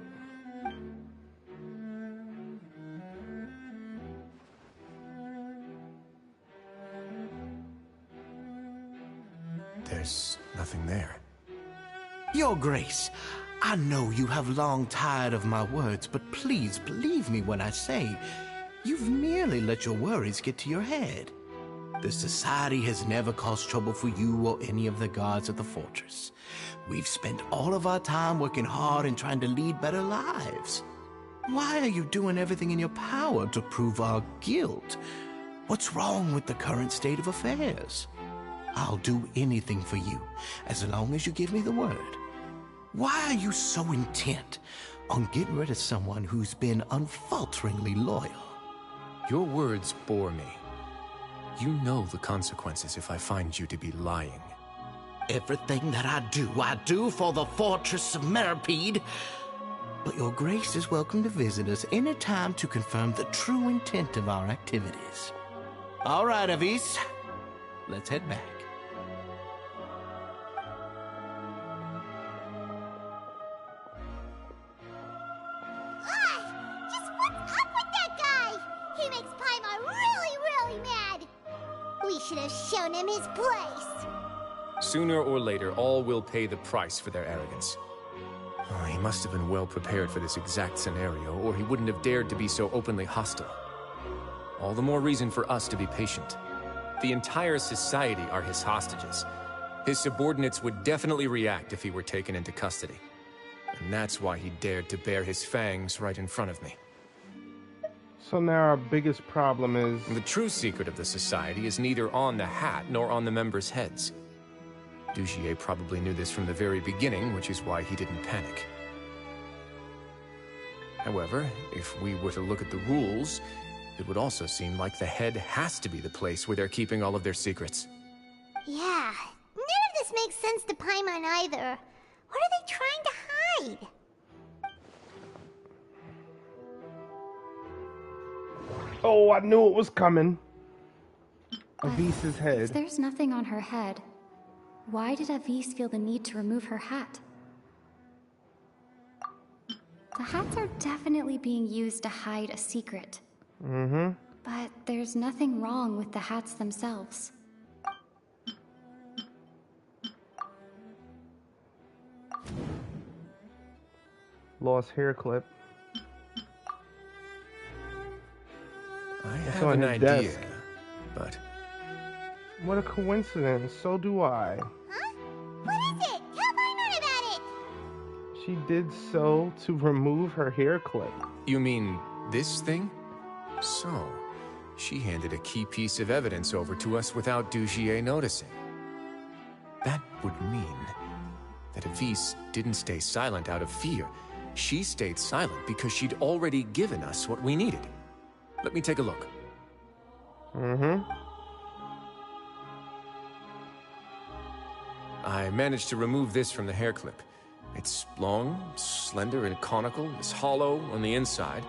There's nothing there. Your Grace, I know you have long tired of my words, but please believe me when I say you've merely let your worries get to your head. The Society has never caused trouble for you or any of the guards at the fortress. We've spent all of our time working hard and trying to lead better lives. Why are you doing everything in your power to prove our guilt? What's wrong with the current state of affairs? I'll do anything for you, as long as you give me the word. Why are you so intent on getting rid of someone who's been unfalteringly loyal? Your words bore me. You know the consequences if I find you to be lying. Everything that I do for the Fortress of Meripede. But Your Grace is welcome to visit us any time to confirm the true intent of our activities. All right, Avise. Let's head back. Just what's up with that guy? He makes Paimon really, really mad. We should have shown him his place. Sooner or later, all will pay the price for their arrogance. Oh, he must have been well prepared for this exact scenario, or he wouldn't have dared to be so openly hostile. All the more reason for us to be patient. The entire society are his hostages. His subordinates would definitely react if he were taken into custody. And that's why he dared to bare his fangs right in front of me. So now our biggest problem is... The true secret of the society is neither on the hat nor on the members' heads. Dugier probably knew this from the very beginning, which is why he didn't panic. However, if we were to look at the rules, it would also seem like the head has to be the place where they're keeping all of their secrets. Yeah, none of this makes sense to Paimon either. What are they trying to hide? Oh, I knew it was coming. Avise's head. If there's nothing on her head, why did Avise feel the need to remove her hat? The hats are definitely being used to hide a secret. Mm-hmm. But there's nothing wrong with the hats themselves. Lost hair clip. I It's have on an his idea, desk. but What a coincidence. So do I. Huh? What is it? Tell Paimon about it! She did so to remove her hair clip. you mean this thing? So, she handed a key piece of evidence over to us without Dugier noticing. That would mean that Avise didn't stay silent out of fear. She stayed silent because she'd already given us what we needed. Let me take a look. Mm-hmm. I managed to remove this from the hair clip. It's long, slender, and conical, is hollow on the inside,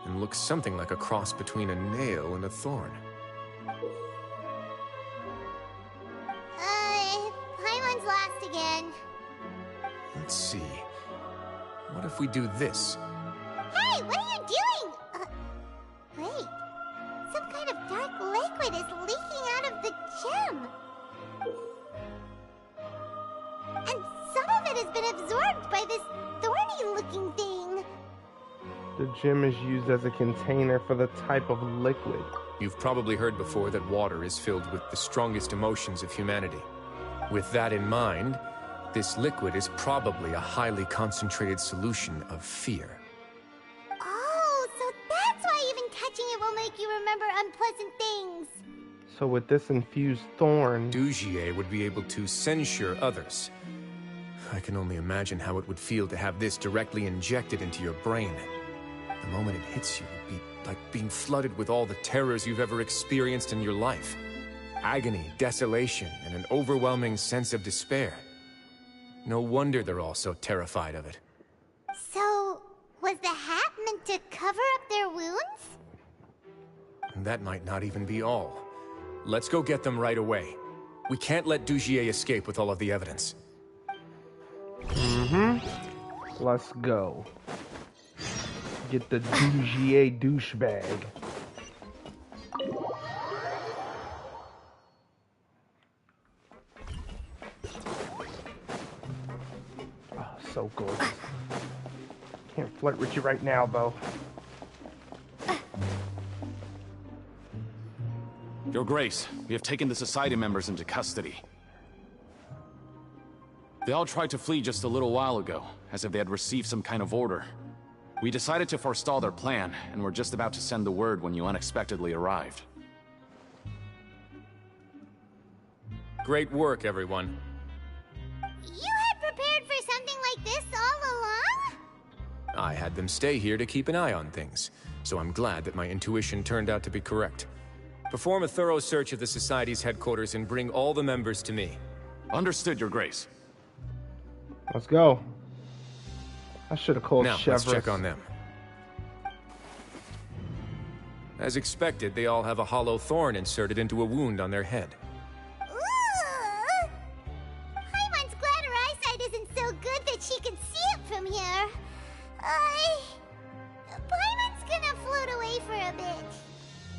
and looks something like a cross between a nail and a thorn. Paimon's lost again. Let's see. What if we do this? Hey, what are you doing? Wait. Some kind of dark liquid is leaking out of the gem. And some of it has been absorbed by this thorny-looking thing. The gem is used as a container for the type of liquid. You've probably heard before that water is filled with the strongest emotions of humanity. With that in mind, this liquid is probably a highly concentrated solution of fear. Oh, so that's why even touching it will make you remember unpleasant things. So with this infused thorn, Dugier would be able to censure others. I can only imagine how it would feel to have this directly injected into your brain. The moment it hits you would be like being flooded with all the terrors you've ever experienced in your life. Agony, desolation, and an overwhelming sense of despair. No wonder they're all so terrified of it. So, was the hat meant to cover up their wounds? And that might not even be all. Let's go get them right away. We can't let Dugier escape with all of the evidence. Mm-hmm. Let's go. Get the Dugier douchebag. Oh, so gorgeous. Can't flirt with you right now, though. Your Grace, we have taken the Society members into custody. They all tried to flee just a little while ago, as if they had received some kind of order. We decided to forestall their plan, and were just about to send the word when you unexpectedly arrived. Great work, everyone. You had prepared for something like this all along? I had them stay here to keep an eye on things, so I'm glad that my intuition turned out to be correct. Perform a thorough search of the Society's headquarters and bring all the members to me. Understood, Your Grace. Let's go. I should have called Now, Chevron. let's check on them. As expected, they all have a hollow thorn inserted into a wound on their head. Ooh! Paimon's glad her eyesight isn't so good that she can see it from here. Paimon's gonna float away for a bit.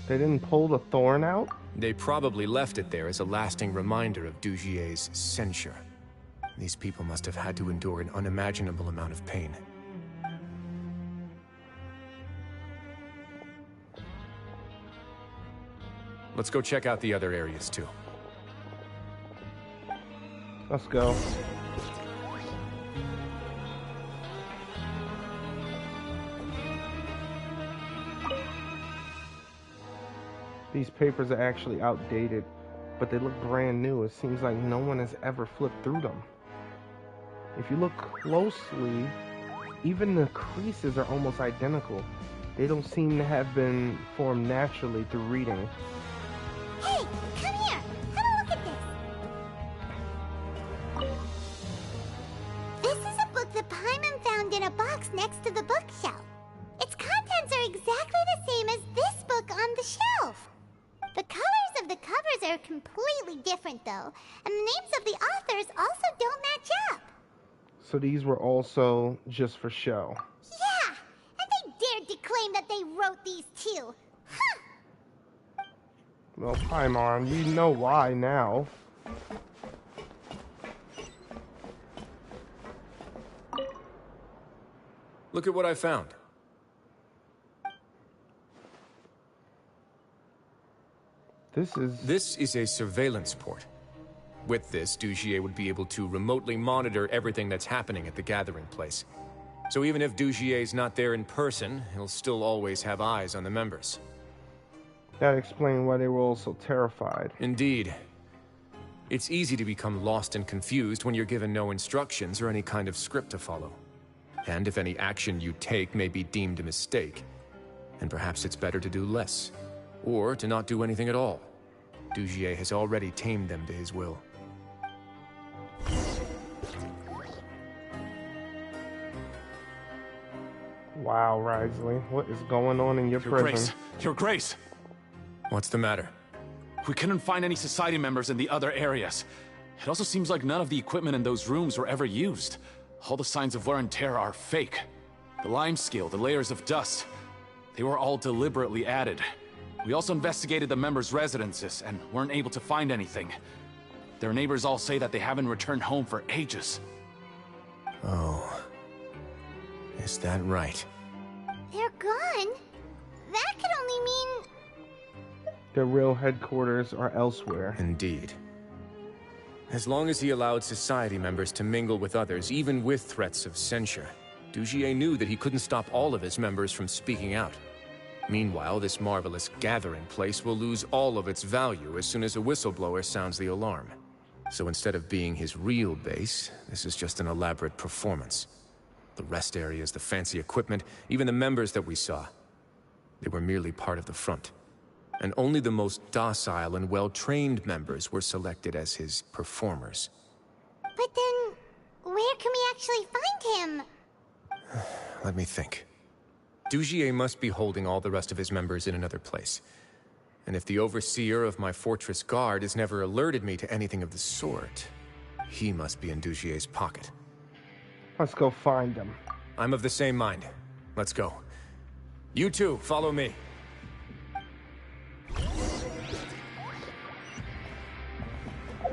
They didn't pull the thorn out? They probably left it there as a lasting reminder of Dugier's censure. These people must have had to endure an unimaginable amount of pain. Let's go check out the other areas, too. Let's go. These papers are actually outdated, but they look brand new. It seems like no one has ever flipped through them. If you look closely, even the creases are almost identical. They don't seem to have been formed naturally through reading. Hey, come here! Have a look at this! This is a book that Paimon found in a box next to the bookshelf. Its contents are exactly the same as this book on the shelf. The colors of the covers are completely different, though, and the names of the authors also don't match up. So these were also just for show. Yeah, claim that they wrote these too. Huh! Well, Paimon, you know why now. Look at what I found. This is a surveillance port. With this, Dugier would be able to remotely monitor everything that's happening at the gathering place. So even if Dugier's not there in person, he'll still always have eyes on the members. That explained why they were all so terrified. Indeed. It's easy to become lost and confused when you're given no instructions or any kind of script to follow. And if any action you take may be deemed a mistake, then perhaps it's better to do less. Or to not do anything at all. Dugier has already tamed them to his will. Wow, Wriothesley, what is going on in your prison? Your Grace! What's the matter? We couldn't find any society members in the other areas. It also seems like none of the equipment in those rooms were ever used. All the signs of wear and tear are fake. The limescale, the layers of dust, they were all deliberately added. We also investigated the members' residences and weren't able to find anything. Their neighbors all say that they haven't returned home for ages. Oh. Is that right? They're gone? That could only mean... Their real headquarters are elsewhere. Indeed. As long as he allowed society members to mingle with others, even with threats of censure, Dugier knew that he couldn't stop all of his members from speaking out. Meanwhile, this marvelous gathering place will lose all of its value as soon as a whistleblower sounds the alarm. So instead of being his real base, this is just an elaborate performance. The rest areas, the fancy equipment, even the members that we saw, they were merely part of the front. And only the most docile and well-trained members were selected as his performers. But then, where can we actually find him? Let me think. Dugier must be holding all the rest of his members in another place. And if the overseer of my fortress guard has never alerted me to anything of the sort, he must be in Dugier's pocket. Let's go find him. I'm of the same mind. Let's go. You two, follow me.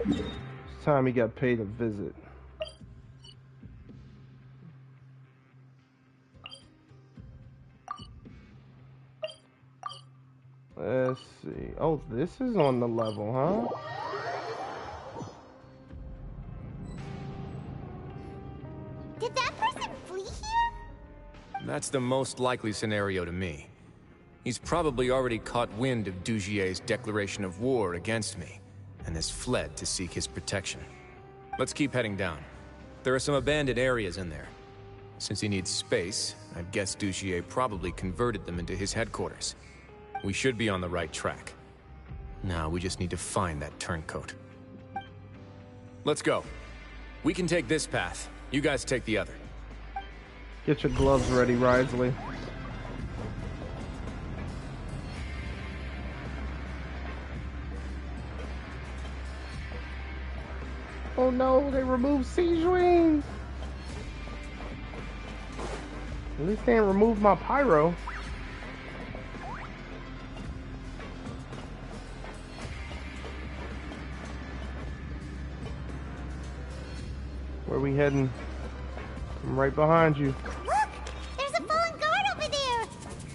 It's time he got paid a visit. Let's see. Oh, this is on the level, huh? Did that person flee here? That's the most likely scenario to me. He's probably already caught wind of Dugier's declaration of war against me, and has fled to seek his protection. Let's keep heading down. There are some abandoned areas in there. Since he needs space, I'd guess Dugier probably converted them into his headquarters. We should be on the right track. Now we just need to find that turncoat. Let's go. We can take this path. You guys take the other. Get your gloves ready, Wriothesley. Oh no, they removed siege wings! At least they didn't remove my pyro. Where we heading? I'm right behind you. Look! There's a fallen guard over there!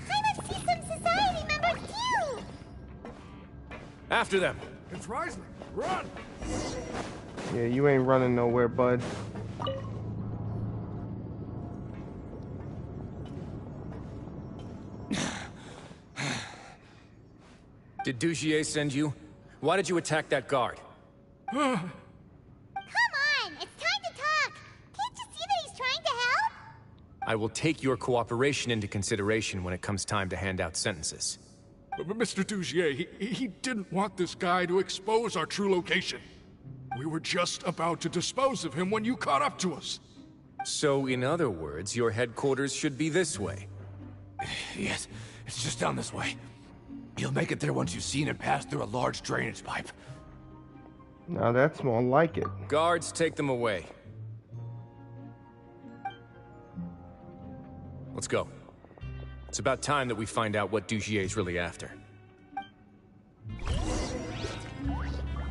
I must see some society members too! After them! It's Wriothesley! Run! Yeah, you ain't running nowhere, bud. Did Dugier send you? Why did you attack that guard? Come on! It's time to talk! Can't you see that he's trying to help? I will take your cooperation into consideration when it comes time to hand out sentences. But Mr. Dugier, he didn't want this guy to expose our true location. We were just about to dispose of him when you caught up to us. So, in other words, your headquarters should be this way. Yes, it's just down this way. You'll make it there once you've seen it pass through a large drainage pipe. Now that's more like it. Guards, take them away. Let's go. It's about time that we find out what Dugier's really after.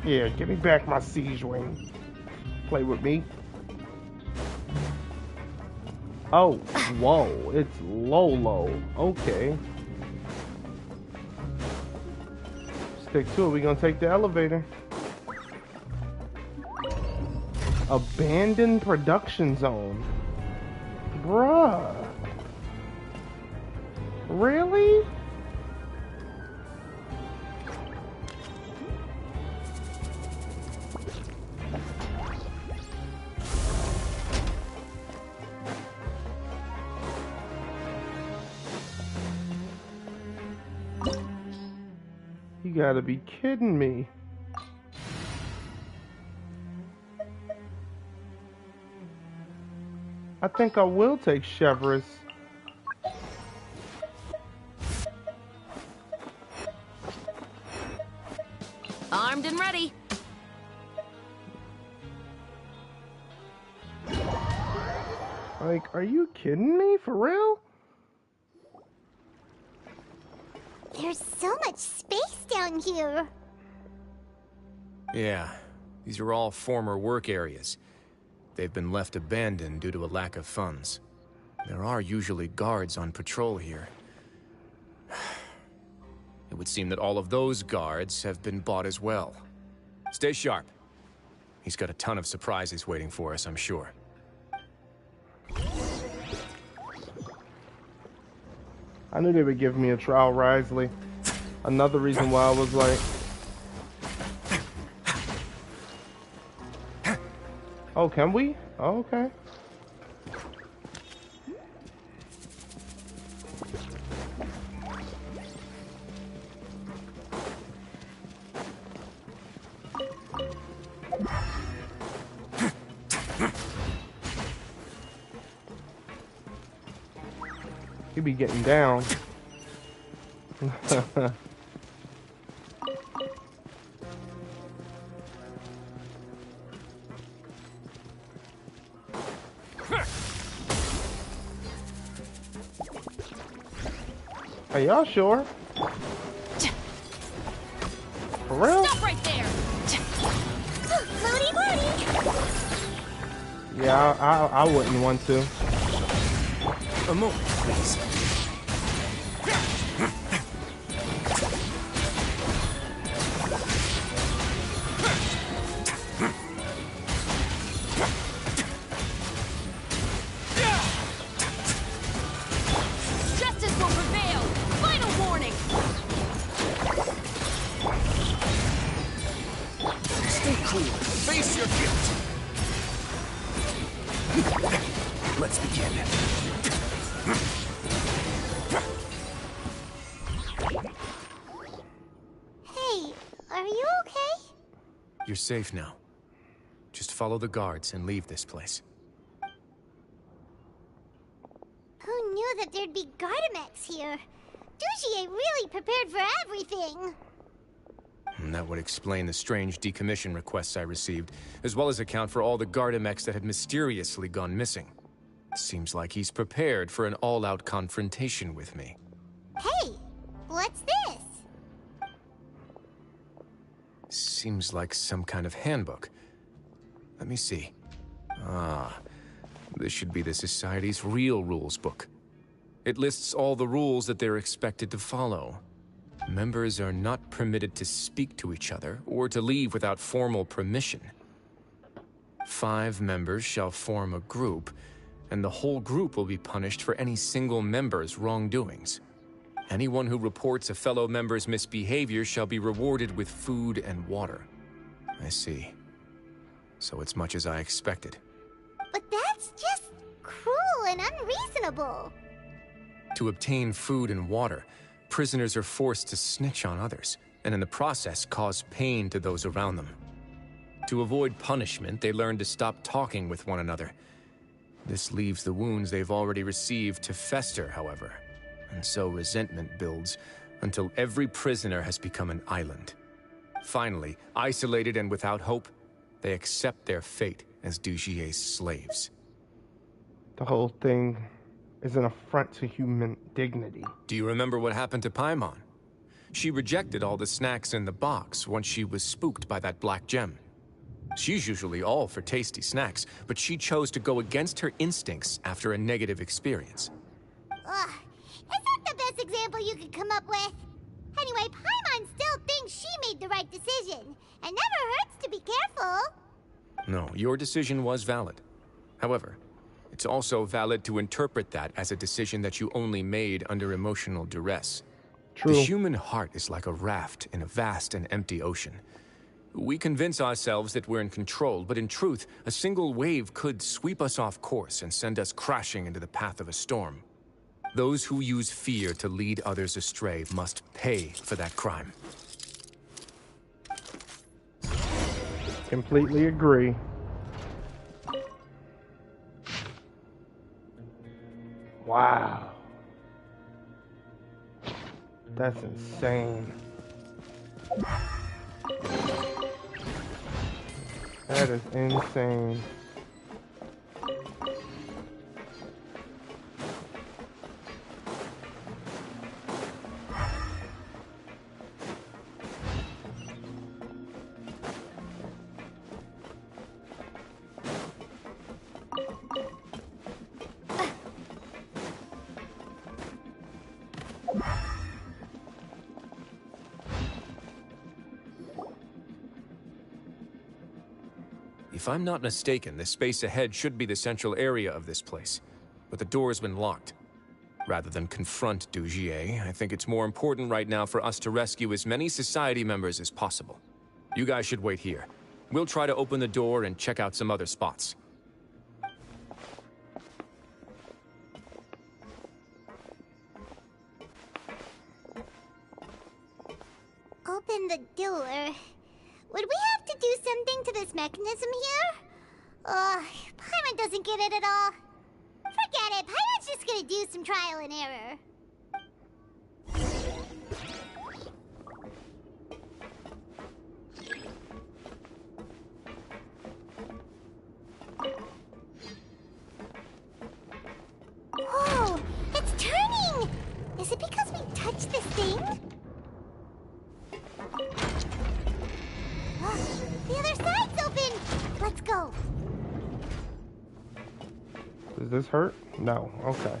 Yeah, give me back my siege wing. Play with me. Oh, whoa, it's low. Okay. Stick to it, we're gonna take the elevator. Abandoned production zone. Bruh. Really? You gotta be kidding me. I think I will take Chevrolet. Armed and ready. Like, are you kidding me? For real? There's so much space down here. Yeah, these are all former work areas. They've been left abandoned due to a lack of funds. There are usually guards on patrol here. It would seem that all of those guards have been bought as well. Stay sharp. He's got a ton of surprises waiting for us, I'm sure. I knew they would give me a trial, Wriothesley. Another reason why I was like... Oh, can we? Oh, okay. You be getting down. Are y'all sure? For real? Stop right there. Moody Moody! Yeah, I wouldn't want to. A moment, please. Justice will prevail. Final warning. Stay cool. Face your guilt. Let's begin. Hey, are you okay? You're safe now. Just follow the guards and leave this place. Who knew that there'd be Gardamex here? Dugier really prepared for everything. And that would explain the strange decommission requests I received, as well as account for all the Gardamex that had mysteriously gone missing. Seems like he's prepared for an all-out confrontation with me. Hey, what's this? Seems like some kind of handbook. Let me see. Ah, this should be the Society's real rules book. It lists all the rules that they're expected to follow. Members are not permitted to speak to each other or to leave without formal permission. 5 members shall form a group, and the whole group will be punished for any single member's wrongdoings. Anyone who reports a fellow member's misbehavior shall be rewarded with food and water. I see. So it's much as I expected. But that's just cruel and unreasonable. To obtain food and water, prisoners are forced to snitch on others, and in the process cause pain to those around them. To avoid punishment, they learn to stop talking with one another. This leaves the wounds they've already received to fester, however, and so resentment builds until every prisoner has become an island. Finally, isolated and without hope, they accept their fate as Dugier's slaves. The whole thing is an affront to human dignity. Do you remember what happened to Paimon? She rejected all the snacks in the box once she was spooked by that black gem. She's usually all for tasty snacks, but she chose to go against her instincts after a negative experience. Ugh, is that the best example you could come up with? Anyway, Paimon still thinks she made the right decision. It never hurts to be careful. No, your decision was valid. However, it's also valid to interpret that as a decision that you only made under emotional duress. True. The human heart is like a raft in a vast and empty ocean. We convince ourselves that we're in control, but in truth, a single wave could sweep us off course and send us crashing into the path of a storm. Those who use fear to lead others astray must pay for that crime. Completely agree. Wow. That's insane. That is insane. If I'm not mistaken, the space ahead should be the central area of this place, but the door's been locked. Rather than confront Dugier, I think it's more important right now for us to rescue as many society members as possible. You guys should wait here. We'll try to open the door and check out some other spots. Open the door. Would we have to do something to this mechanism here? Paimon doesn't get it at all. Forget it, Paimon's just gonna do some trial and error. Whoa, it's turning! Is it because we touched this thing? The other side's open! Let's go! Does this hurt? No. Okay.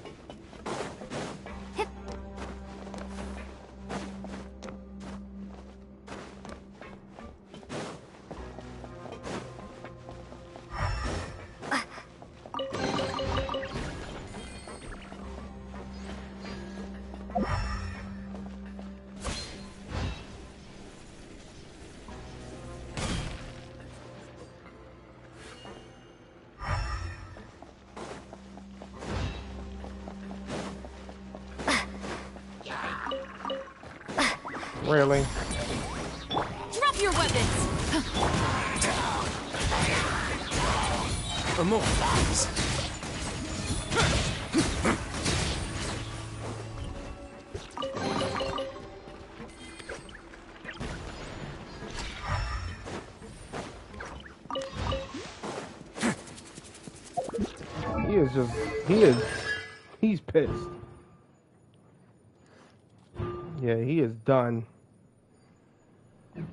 Really? Drop your weapons! A moment, please. He's pissed. Yeah, he is done. You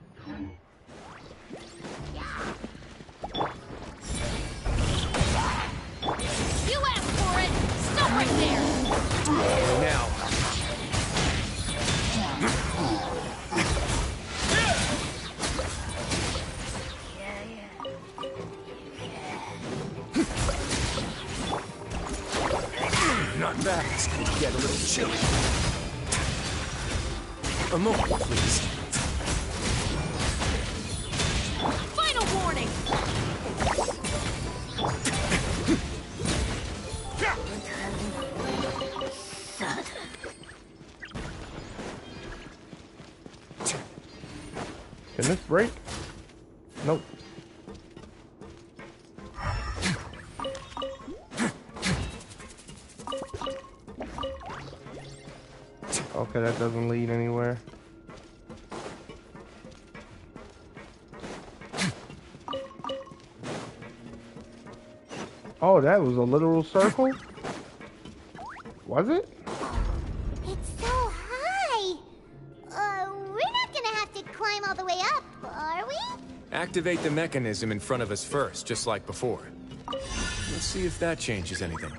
asked for it! Stop right there! Now. Not bad. It's going to get a little chilly. A moment, please. Final warning! Can this break? Nope. Okay, that doesn't lead anywhere. Oh, that was a literal circle? Was it? It's so high. We're not gonna have to climb all the way up, are we? Activate the mechanism in front of us first, just like before. Let's see if that changes anything.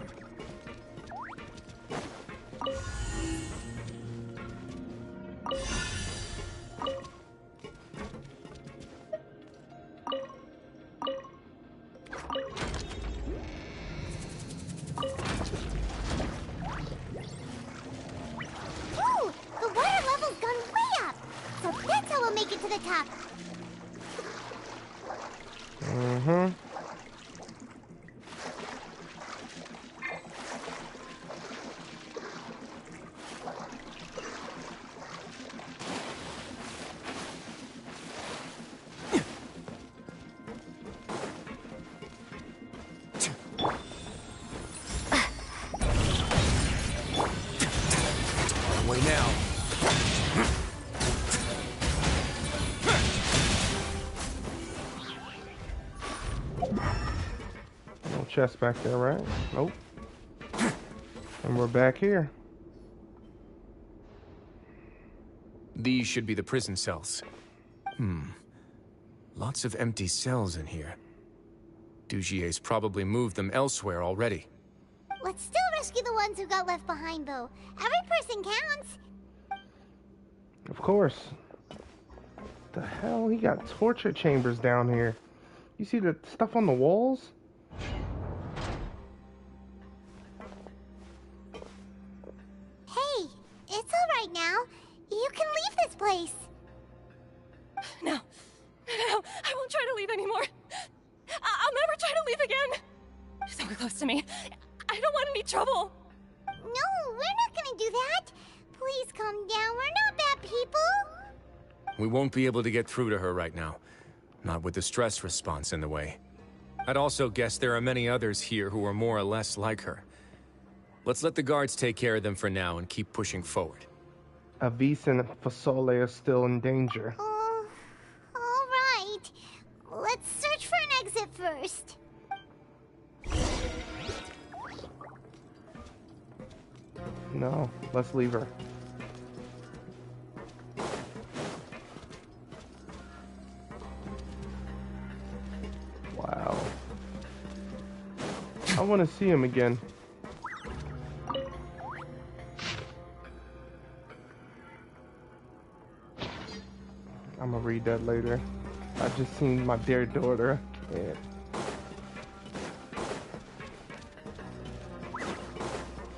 Ooh, the water level's gone way up. So that's how we'll make it to the top. Mm-hmm. Way now. No chest back there, right? Nope. And we're back here. These should be the prison cells. Lots of empty cells in here. Dugier's probably moved them elsewhere already. Let's still rescue the ones who got left behind, though. Every person counts. Of course. The hell? He got torture chambers down here. You see the stuff on the walls? Hey, it's all right now. You can leave this place. No. No, I won't try to leave anymore. I'll never try to leave again. Don't get close to me. I don't want any trouble. No, we're not gonna do that. Please calm down. We're not bad people. We won't be able to get through to her right now. Not with the stress response in the way. I'd also guess there are many others here who are more or less like her. Let's let the guards take care of them for now and keep pushing forward. Avis and Fasole are still in danger. All right. Let's search for an exit first. No, let's leave her. Wow. I want to see him again. I'm gonna read that later. I just seen my dear daughter. I can't.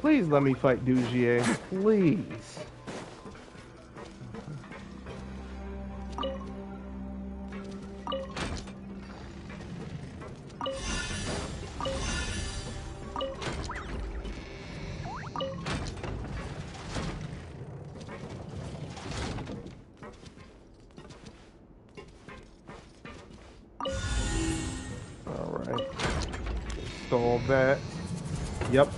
Please let me fight Dugier. Please. Alright. Install that. Yep.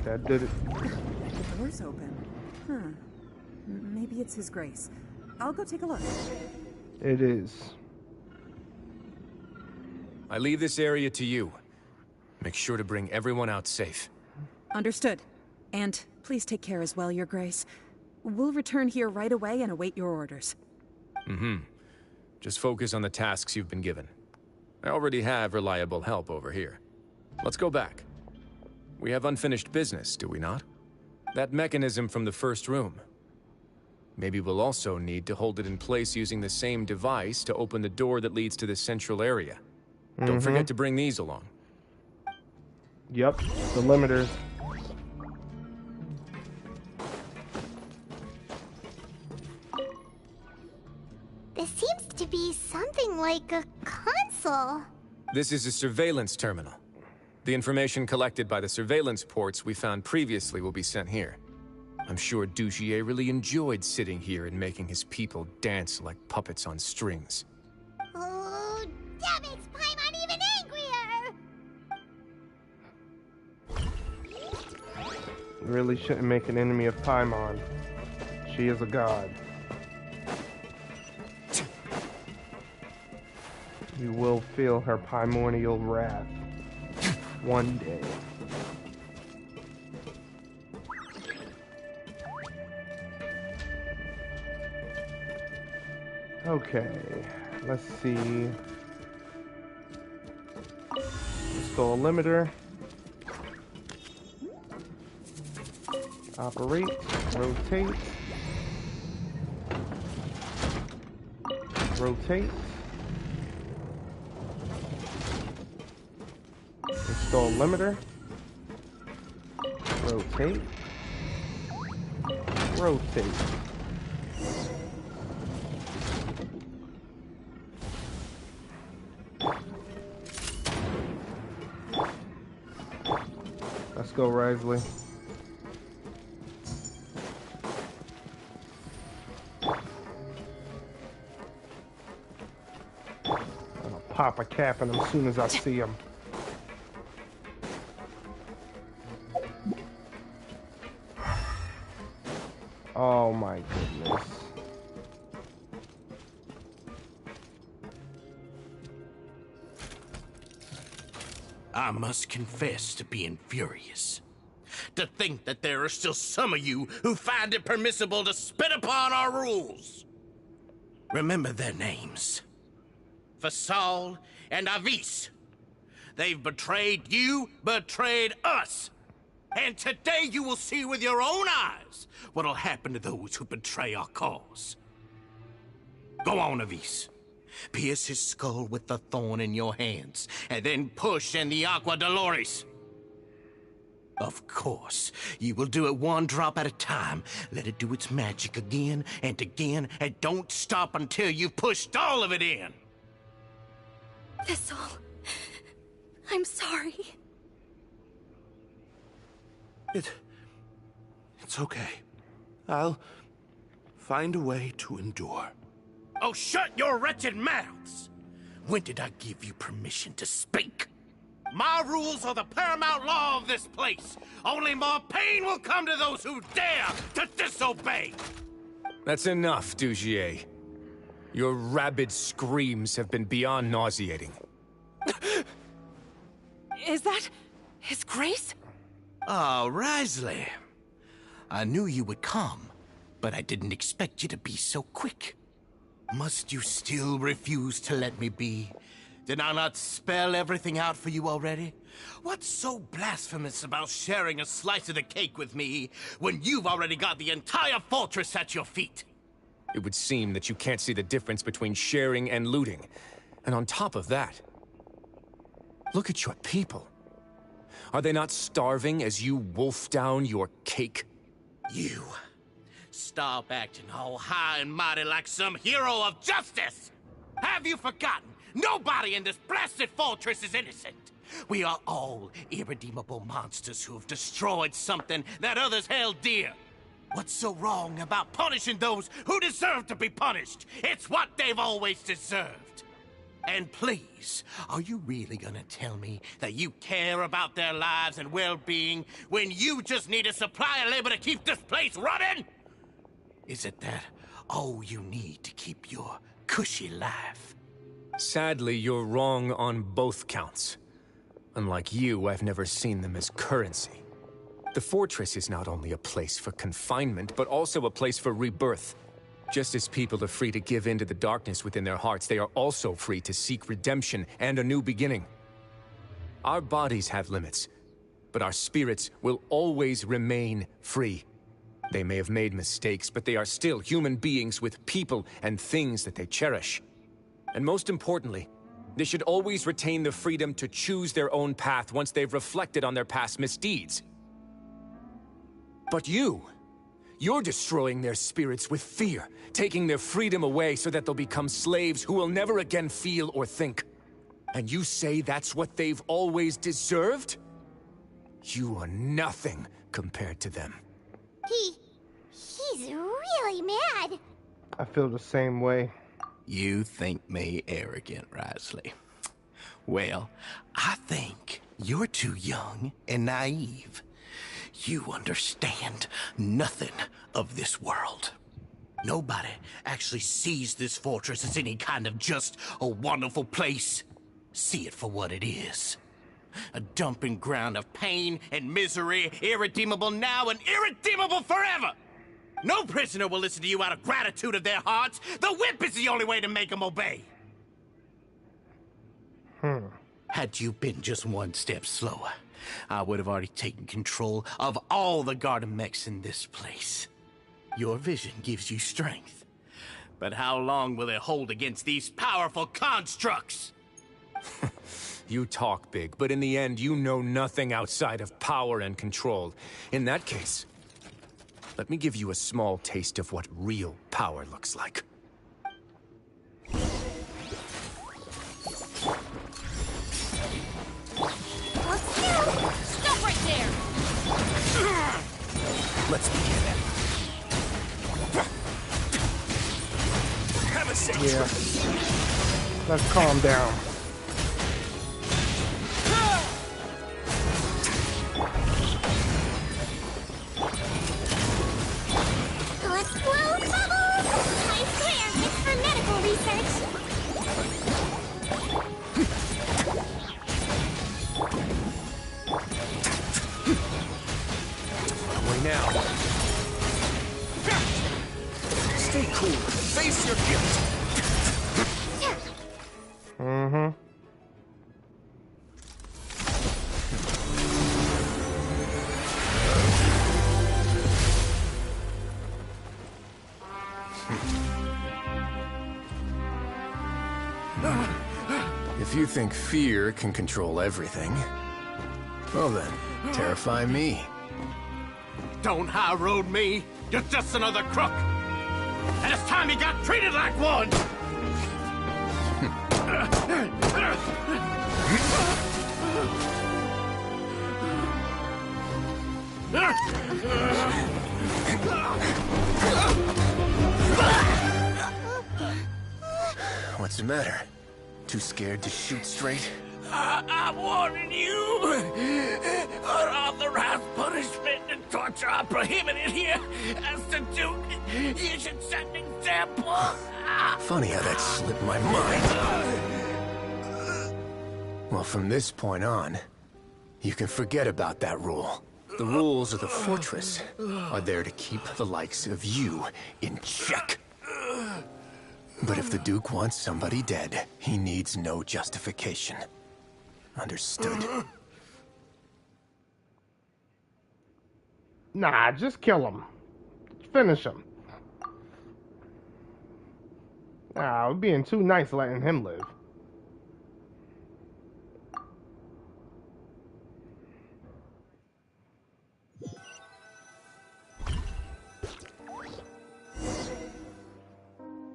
That did it. The door's open. Maybe it's His Grace. I'll go take a look. It is. I leave this area to you. Make sure to bring everyone out safe. Understood. And please take care as well, Your Grace. We'll return here right away and await your orders. Just focus on the tasks you've been given. I already have reliable help over here. Let's go back. We have unfinished business, do we not? That mechanism from the first room. Maybe we'll also need to hold it in place using the same device to open the door that leads to the central area. Don't forget to bring these along. Yep, the limiters. This seems to be something like a console. This is a surveillance terminal. The information collected by the surveillance ports we found previously will be sent here. I'm sure Dugier really enjoyed sitting here and making his people dance like puppets on strings. Oh, that makes Paimon even angrier! Really shouldn't make an enemy of Paimon. She is a god. You will feel her primordial wrath one day. Okay, let's see. Install limiter. Operate. Rotate. Rotate. Install limiter. Rotate. Rotate. Let's go, Wriothesley. I'll pop a cap in him as soon as I see him. Oh my goodness. I must confess to being furious. To think that there are still some of you who find it permissible to spit upon our rules. Remember their names. Fasal and Avis. They've betrayed you, betrayed us. And today you will see with your own eyes what'll happen to those who betray our cause. Go on, Avis. Pierce his skull with the thorn in your hands, and then push in the Aqua Dolores. Of course, you will do it one drop at a time. Let it do its magic again and again, and don't stop until you've pushed all of it in. Thistle, I'm sorry. It's okay. I'll find a way to endure. Oh, shut your wretched mouths! When did I give you permission to speak? My rules are the paramount law of this place. Only more pain will come to those who dare to disobey. That's enough, Dugier. Your rabid screams have been beyond nauseating. Is that His Grace? Oh, Wriothesley. I knew you would come, but I didn't expect you to be so quick. Must you still refuse to let me be? Did I not spell everything out for you already? What's so blasphemous about sharing a slice of the cake with me when you've already got the entire fortress at your feet? It would seem that you can't see the difference between sharing and looting. And on top of that, look at your people. Are they not starving as you wolf down your cake? You. Stop acting all high and mighty like some hero of justice! Have you forgotten? Nobody in this blasted fortress is innocent! We are all irredeemable monsters who have destroyed something that others held dear. What's so wrong about punishing those who deserve to be punished? It's what they've always deserved. And please, are you really gonna tell me that you care about their lives and well-being when you just need a supply of labor to keep this place running? Is it that all you need to keep your cushy life? Sadly, you're wrong on both counts. Unlike you, I've never seen them as currency. The fortress is not only a place for confinement, but also a place for rebirth. Just as people are free to give in to the darkness within their hearts, they are also free to seek redemption and a new beginning. Our bodies have limits, but our spirits will always remain free. They may have made mistakes, but they are still human beings with people and things that they cherish. And most importantly, they should always retain the freedom to choose their own path once they've reflected on their past misdeeds. But you're destroying their spirits with fear, taking their freedom away so that they'll become slaves who will never again feel or think. And you say that's what they've always deserved? You are nothing compared to them. He's really mad. I feel the same way. You think me arrogant, Wriothesley. Well, I think you're too young and naive. You understand nothing of this world. Nobody actually sees this fortress as any kind of just a wonderful place. See it for what it is. A dumping ground of pain and misery, irredeemable now and irredeemable forever. No prisoner will listen to you out of gratitude of their hearts. The whip is the only way to make them obey. Had you been just one step slower, I would have already taken control of all the garden mechs in this place. Your vision gives you strength. But how long will it hold against these powerful constructs? You talk big, but in the end, you know nothing outside of power and control. In that case, let me give you a small taste of what real power looks like. Stop right there! Let's begin. Have a seat. Yeah. Let's calm down. Let's blow bubbles! I swear, it's for medical research. Away now. Stay cool. Face your guilt. If you think fear can control everything, well then, terrify me. Don't high road me. You're just another crook. And it's time you got treated like one. What's the matter? Too scared to shoot straight? I'm warning you. Unauthorized punishment and torture are prohibited here. As the Duke, you should set an example. Funny how that slipped my mind. Well, from this point on, you can forget about that rule. The rules of the fortress are there to keep the likes of you in check. But if the Duke wants somebody dead, he needs no justification. Understood? Nah, just kill him. Finish him. Nah, we're being too nice letting him live.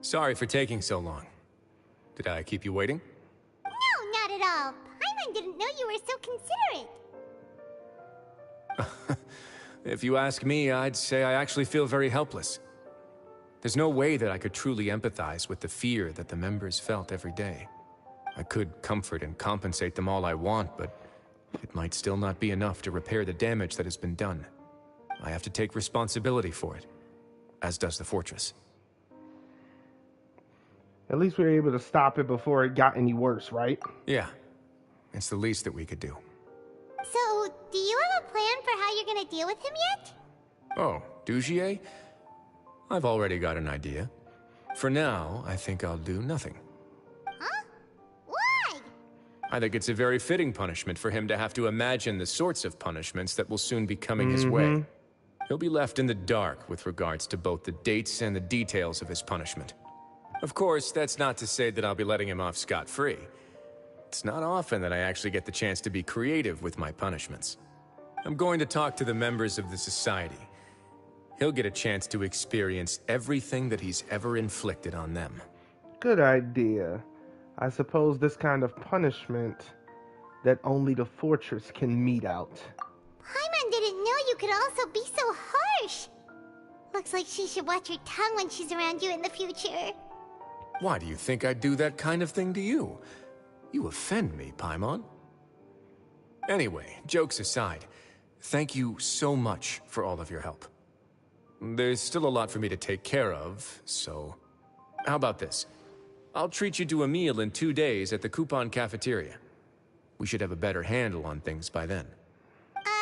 Sorry for taking so long. Did I keep you waiting? No, not at all. Paimon didn't know you were so considerate. If you ask me, I'd say I actually feel very helpless. There's no way that I could truly empathize with the fear that the members felt every day. I could comfort and compensate them all I want, but it might still not be enough to repair the damage that has been done. I have to take responsibility for it, as does the fortress. At least we were able to stop it before it got any worse, right? Yeah. It's the least that we could do. So, do you have a plan for how you're gonna deal with him yet? Oh, Dugier? I've already got an idea. For now, I think I'll do nothing. Huh? Why? I think it's a very fitting punishment for him to have to imagine the sorts of punishments that will soon be coming his way. He'll be left in the dark with regards to both the dates and the details of his punishment. Of course, that's not to say that I'll be letting him off scot-free. It's not often that I actually get the chance to be creative with my punishments. I'm going to talk to the members of the society. He'll get a chance to experience everything that he's ever inflicted on them. Good idea. I suppose this kind of punishment that only the fortress can mete out. Paimon didn't know you could also be so harsh. Looks like she should watch her tongue when she's around you in the future. Why do you think I'd do that kind of thing to you? You offend me, Paimon. Anyway, jokes aside, thank you so much for all of your help. There's still a lot for me to take care of, so... How about this? I'll treat you to a meal in 2 days at the Coupon Cafeteria. We should have a better handle on things by then. No,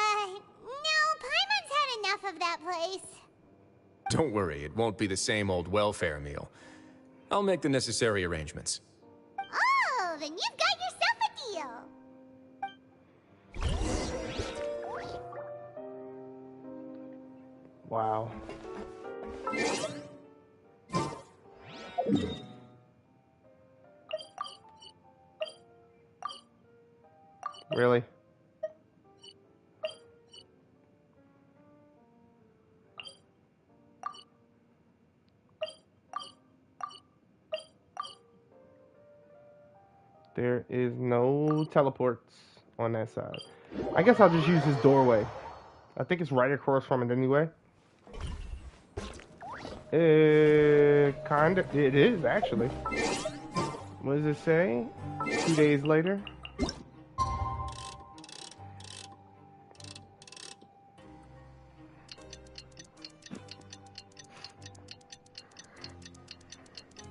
Paimon's had enough of that place. Don't worry, it won't be the same old welfare meal. I'll make the necessary arrangements. Oh, then you've got yourself a deal. Wow. Really? There is no teleports on that side. I guess I'll just use this doorway. I think it's right across from it anyway. Kinda. It is, actually. What does it say? 2 days later?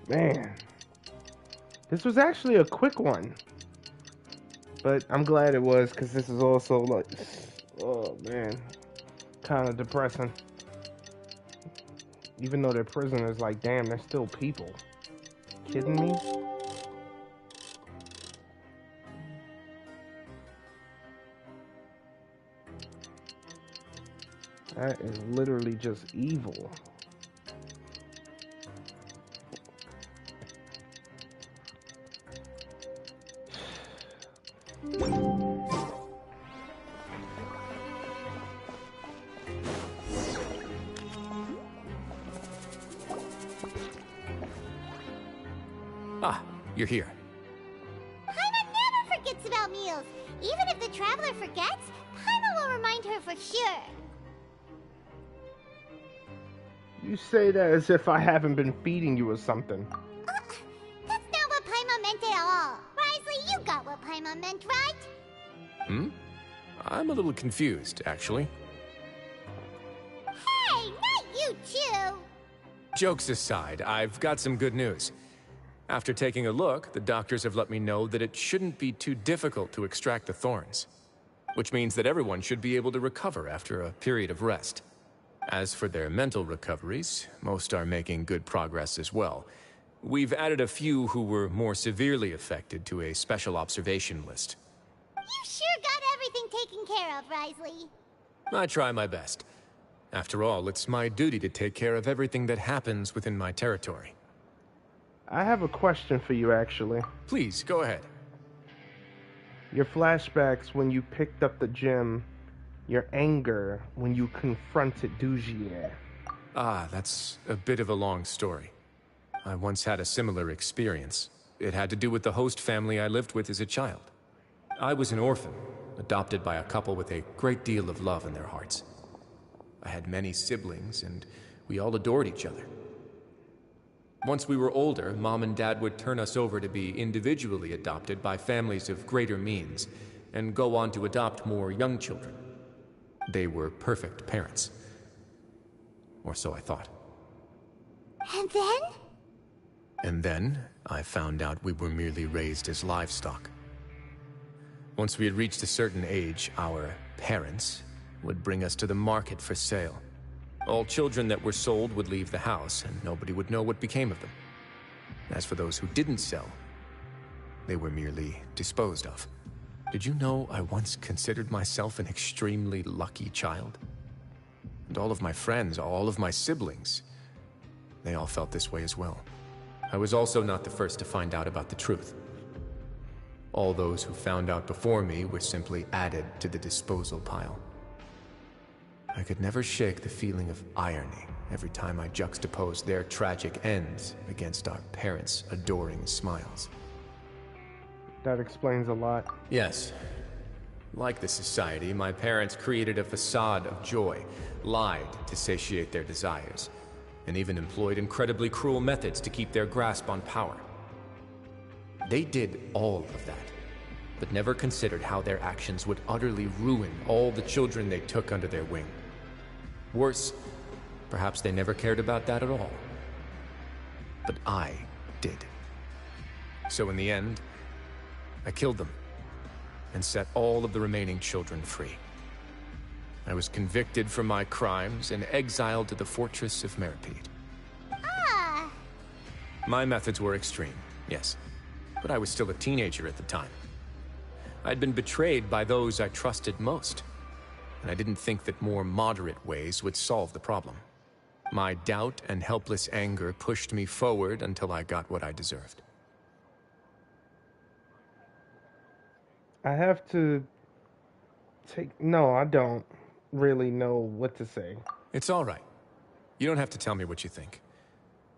Man. This was actually a quick one. But I'm glad it was, because this is also like... Oh, man. Kind of depressing. Even though they're prisoners, like, damn, they're still people. Kidding me? That is literally just evil. Ah, you're here. Paimon never forgets about meals. Even if the traveler forgets, Paimon will remind her for sure. You say that as if I haven't been feeding you or something. That's not what Paimon meant at all. Wriothesley, you got what Paimon meant, right? Hmm? I'm a little confused, actually. Hey, not you too. Jokes aside, I've got some good news. After taking a look, the doctors have let me know that it shouldn't be too difficult to extract the thorns, which means that everyone should be able to recover after a period of rest. As for their mental recoveries, most are making good progress as well. We've added a few who were more severely affected to a special observation list. You sure got everything taken care of, Wriothesley. I try my best. After all, it's my duty to take care of everything that happens within my territory. I have a question for you, actually. Please, go ahead. Your flashbacks when you picked up the gem, your anger when you confronted Dugier. Ah, that's a bit of a long story. I once had a similar experience. It had to do with the host family I lived with as a child. I was an orphan, adopted by a couple with a great deal of love in their hearts. I had many siblings, and we all adored each other. Once we were older, Mom and Dad would turn us over to be individually adopted by families of greater means, and go on to adopt more young children. They were perfect parents. Or so I thought. And then? And then, I found out we were merely raised as livestock. Once we had reached a certain age, our parents would bring us to the market for sale. All children that were sold would leave the house, and nobody would know what became of them. As for those who didn't sell, they were merely disposed of. Did you know I once considered myself an extremely lucky child? And all of my friends, all of my siblings, they all felt this way as well. I was also not the first to find out about the truth. All those who found out before me were simply added to the disposal pile. I could never shake the feeling of irony every time I juxtaposed their tragic ends against our parents' adoring smiles. That explains a lot. Yes. Like the society, my parents created a facade of joy, lied to satiate their desires, and even employed incredibly cruel methods to keep their grasp on power. They did all of that, but never considered how their actions would utterly ruin all the children they took under their wing. Worse, perhaps they never cared about that at all. But I did. So in the end, I killed them and set all of the remaining children free. I was convicted for my crimes and exiled to the fortress of Meripede. Ah. My methods were extreme, yes, but I was still a teenager at the time. I'd been betrayed by those I trusted most, and I didn't think that more moderate ways would solve the problem. My doubt and helpless anger pushed me forward until I got what I deserved. I have to take... No, I don't really know what to say. It's all right. You don't have to tell me what you think.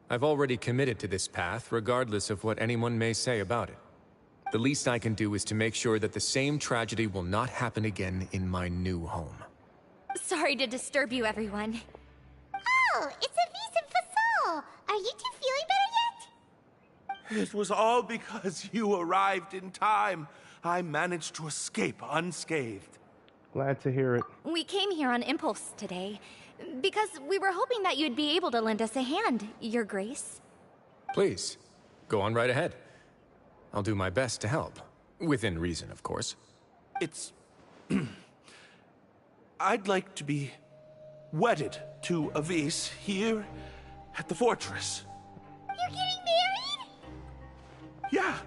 I've already committed to this path, regardless of what anyone may say about it. The least I can do is to make sure that the same tragedy will not happen again in my new home. Sorry to disturb you, everyone. Oh, it's Avis and Fasol. Are you two feeling better yet? It was all because you arrived in time. I managed to escape unscathed. Glad to hear it. We came here on impulse today, because we were hoping that you'd be able to lend us a hand, Your Grace. Please, go on right ahead. I'll do my best to help. Within reason, of course. It's... I'd like to be wedded to Avis here at the fortress. You're getting married? Yeah,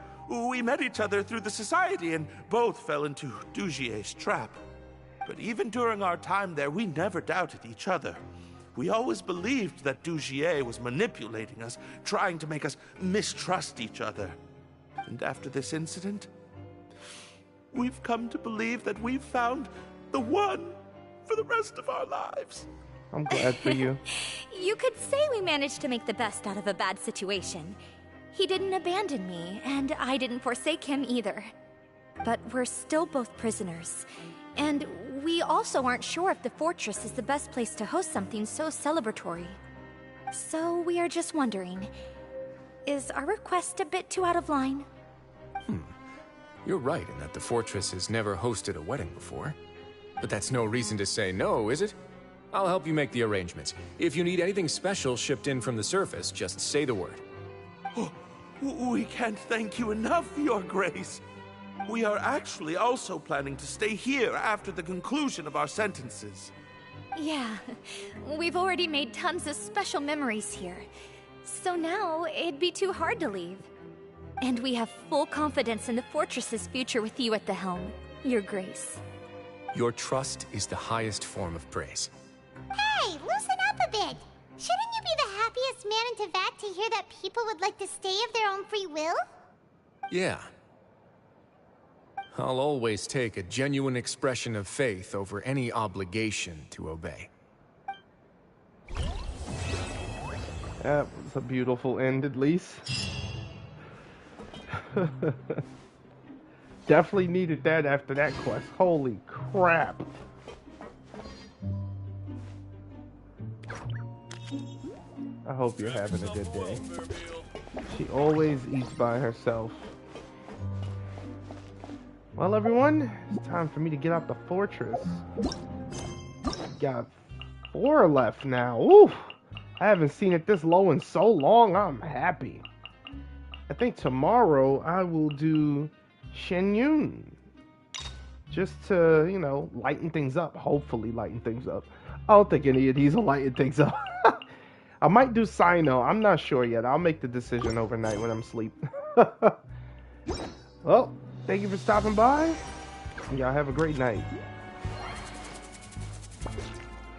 we met each other through the society and both fell into Dugier's trap. But even during our time there, we never doubted each other. We always believed that Dugier was manipulating us, trying to make us mistrust each other. And after this incident, we've come to believe that we've found the one for the rest of our lives. I'm glad for you. You could say we managed to make the best out of a bad situation. He didn't abandon me, and I didn't forsake him either. But we're still both prisoners. And we also aren't sure if the fortress is the best place to host something so celebratory. So we are just wondering, is our request a bit too out of line? You're right in that the fortress has never hosted a wedding before. But that's no reason to say no, is it? I'll help you make the arrangements. If you need anything special shipped in from the surface, just say the word. Oh, we can't thank you enough, Your Grace. We are actually also planning to stay here after the conclusion of our sentences. Yeah, we've already made tons of special memories here. So now, it'd be too hard to leave. And we have full confidence in the fortress's future with you at the helm, Your Grace. Your trust is the highest form of praise. Hey, loosen up a bit. Shouldn't you be the happiest man in Teyvat to hear that people would like to stay of their own free will? Yeah. I'll always take a genuine expression of faith over any obligation to obey. That was a beautiful end, at least. Definitely needed that after that quest. Holy crap. I hope you're having a good day. She always eats by herself. Well, everyone, it's time for me to get out the fortress. Got 4 left now. Ooh, I haven't seen it this low in so long. I'm happy. I think tomorrow I will do Shenyun. Just to, you know, lighten things up. Hopefully lighten things up. I don't think any of these will lighten things up. I might do Sino. I'm not sure yet. I'll make the decision overnight when I'm asleep. Well, thank you for stopping by. Y'all have a great night.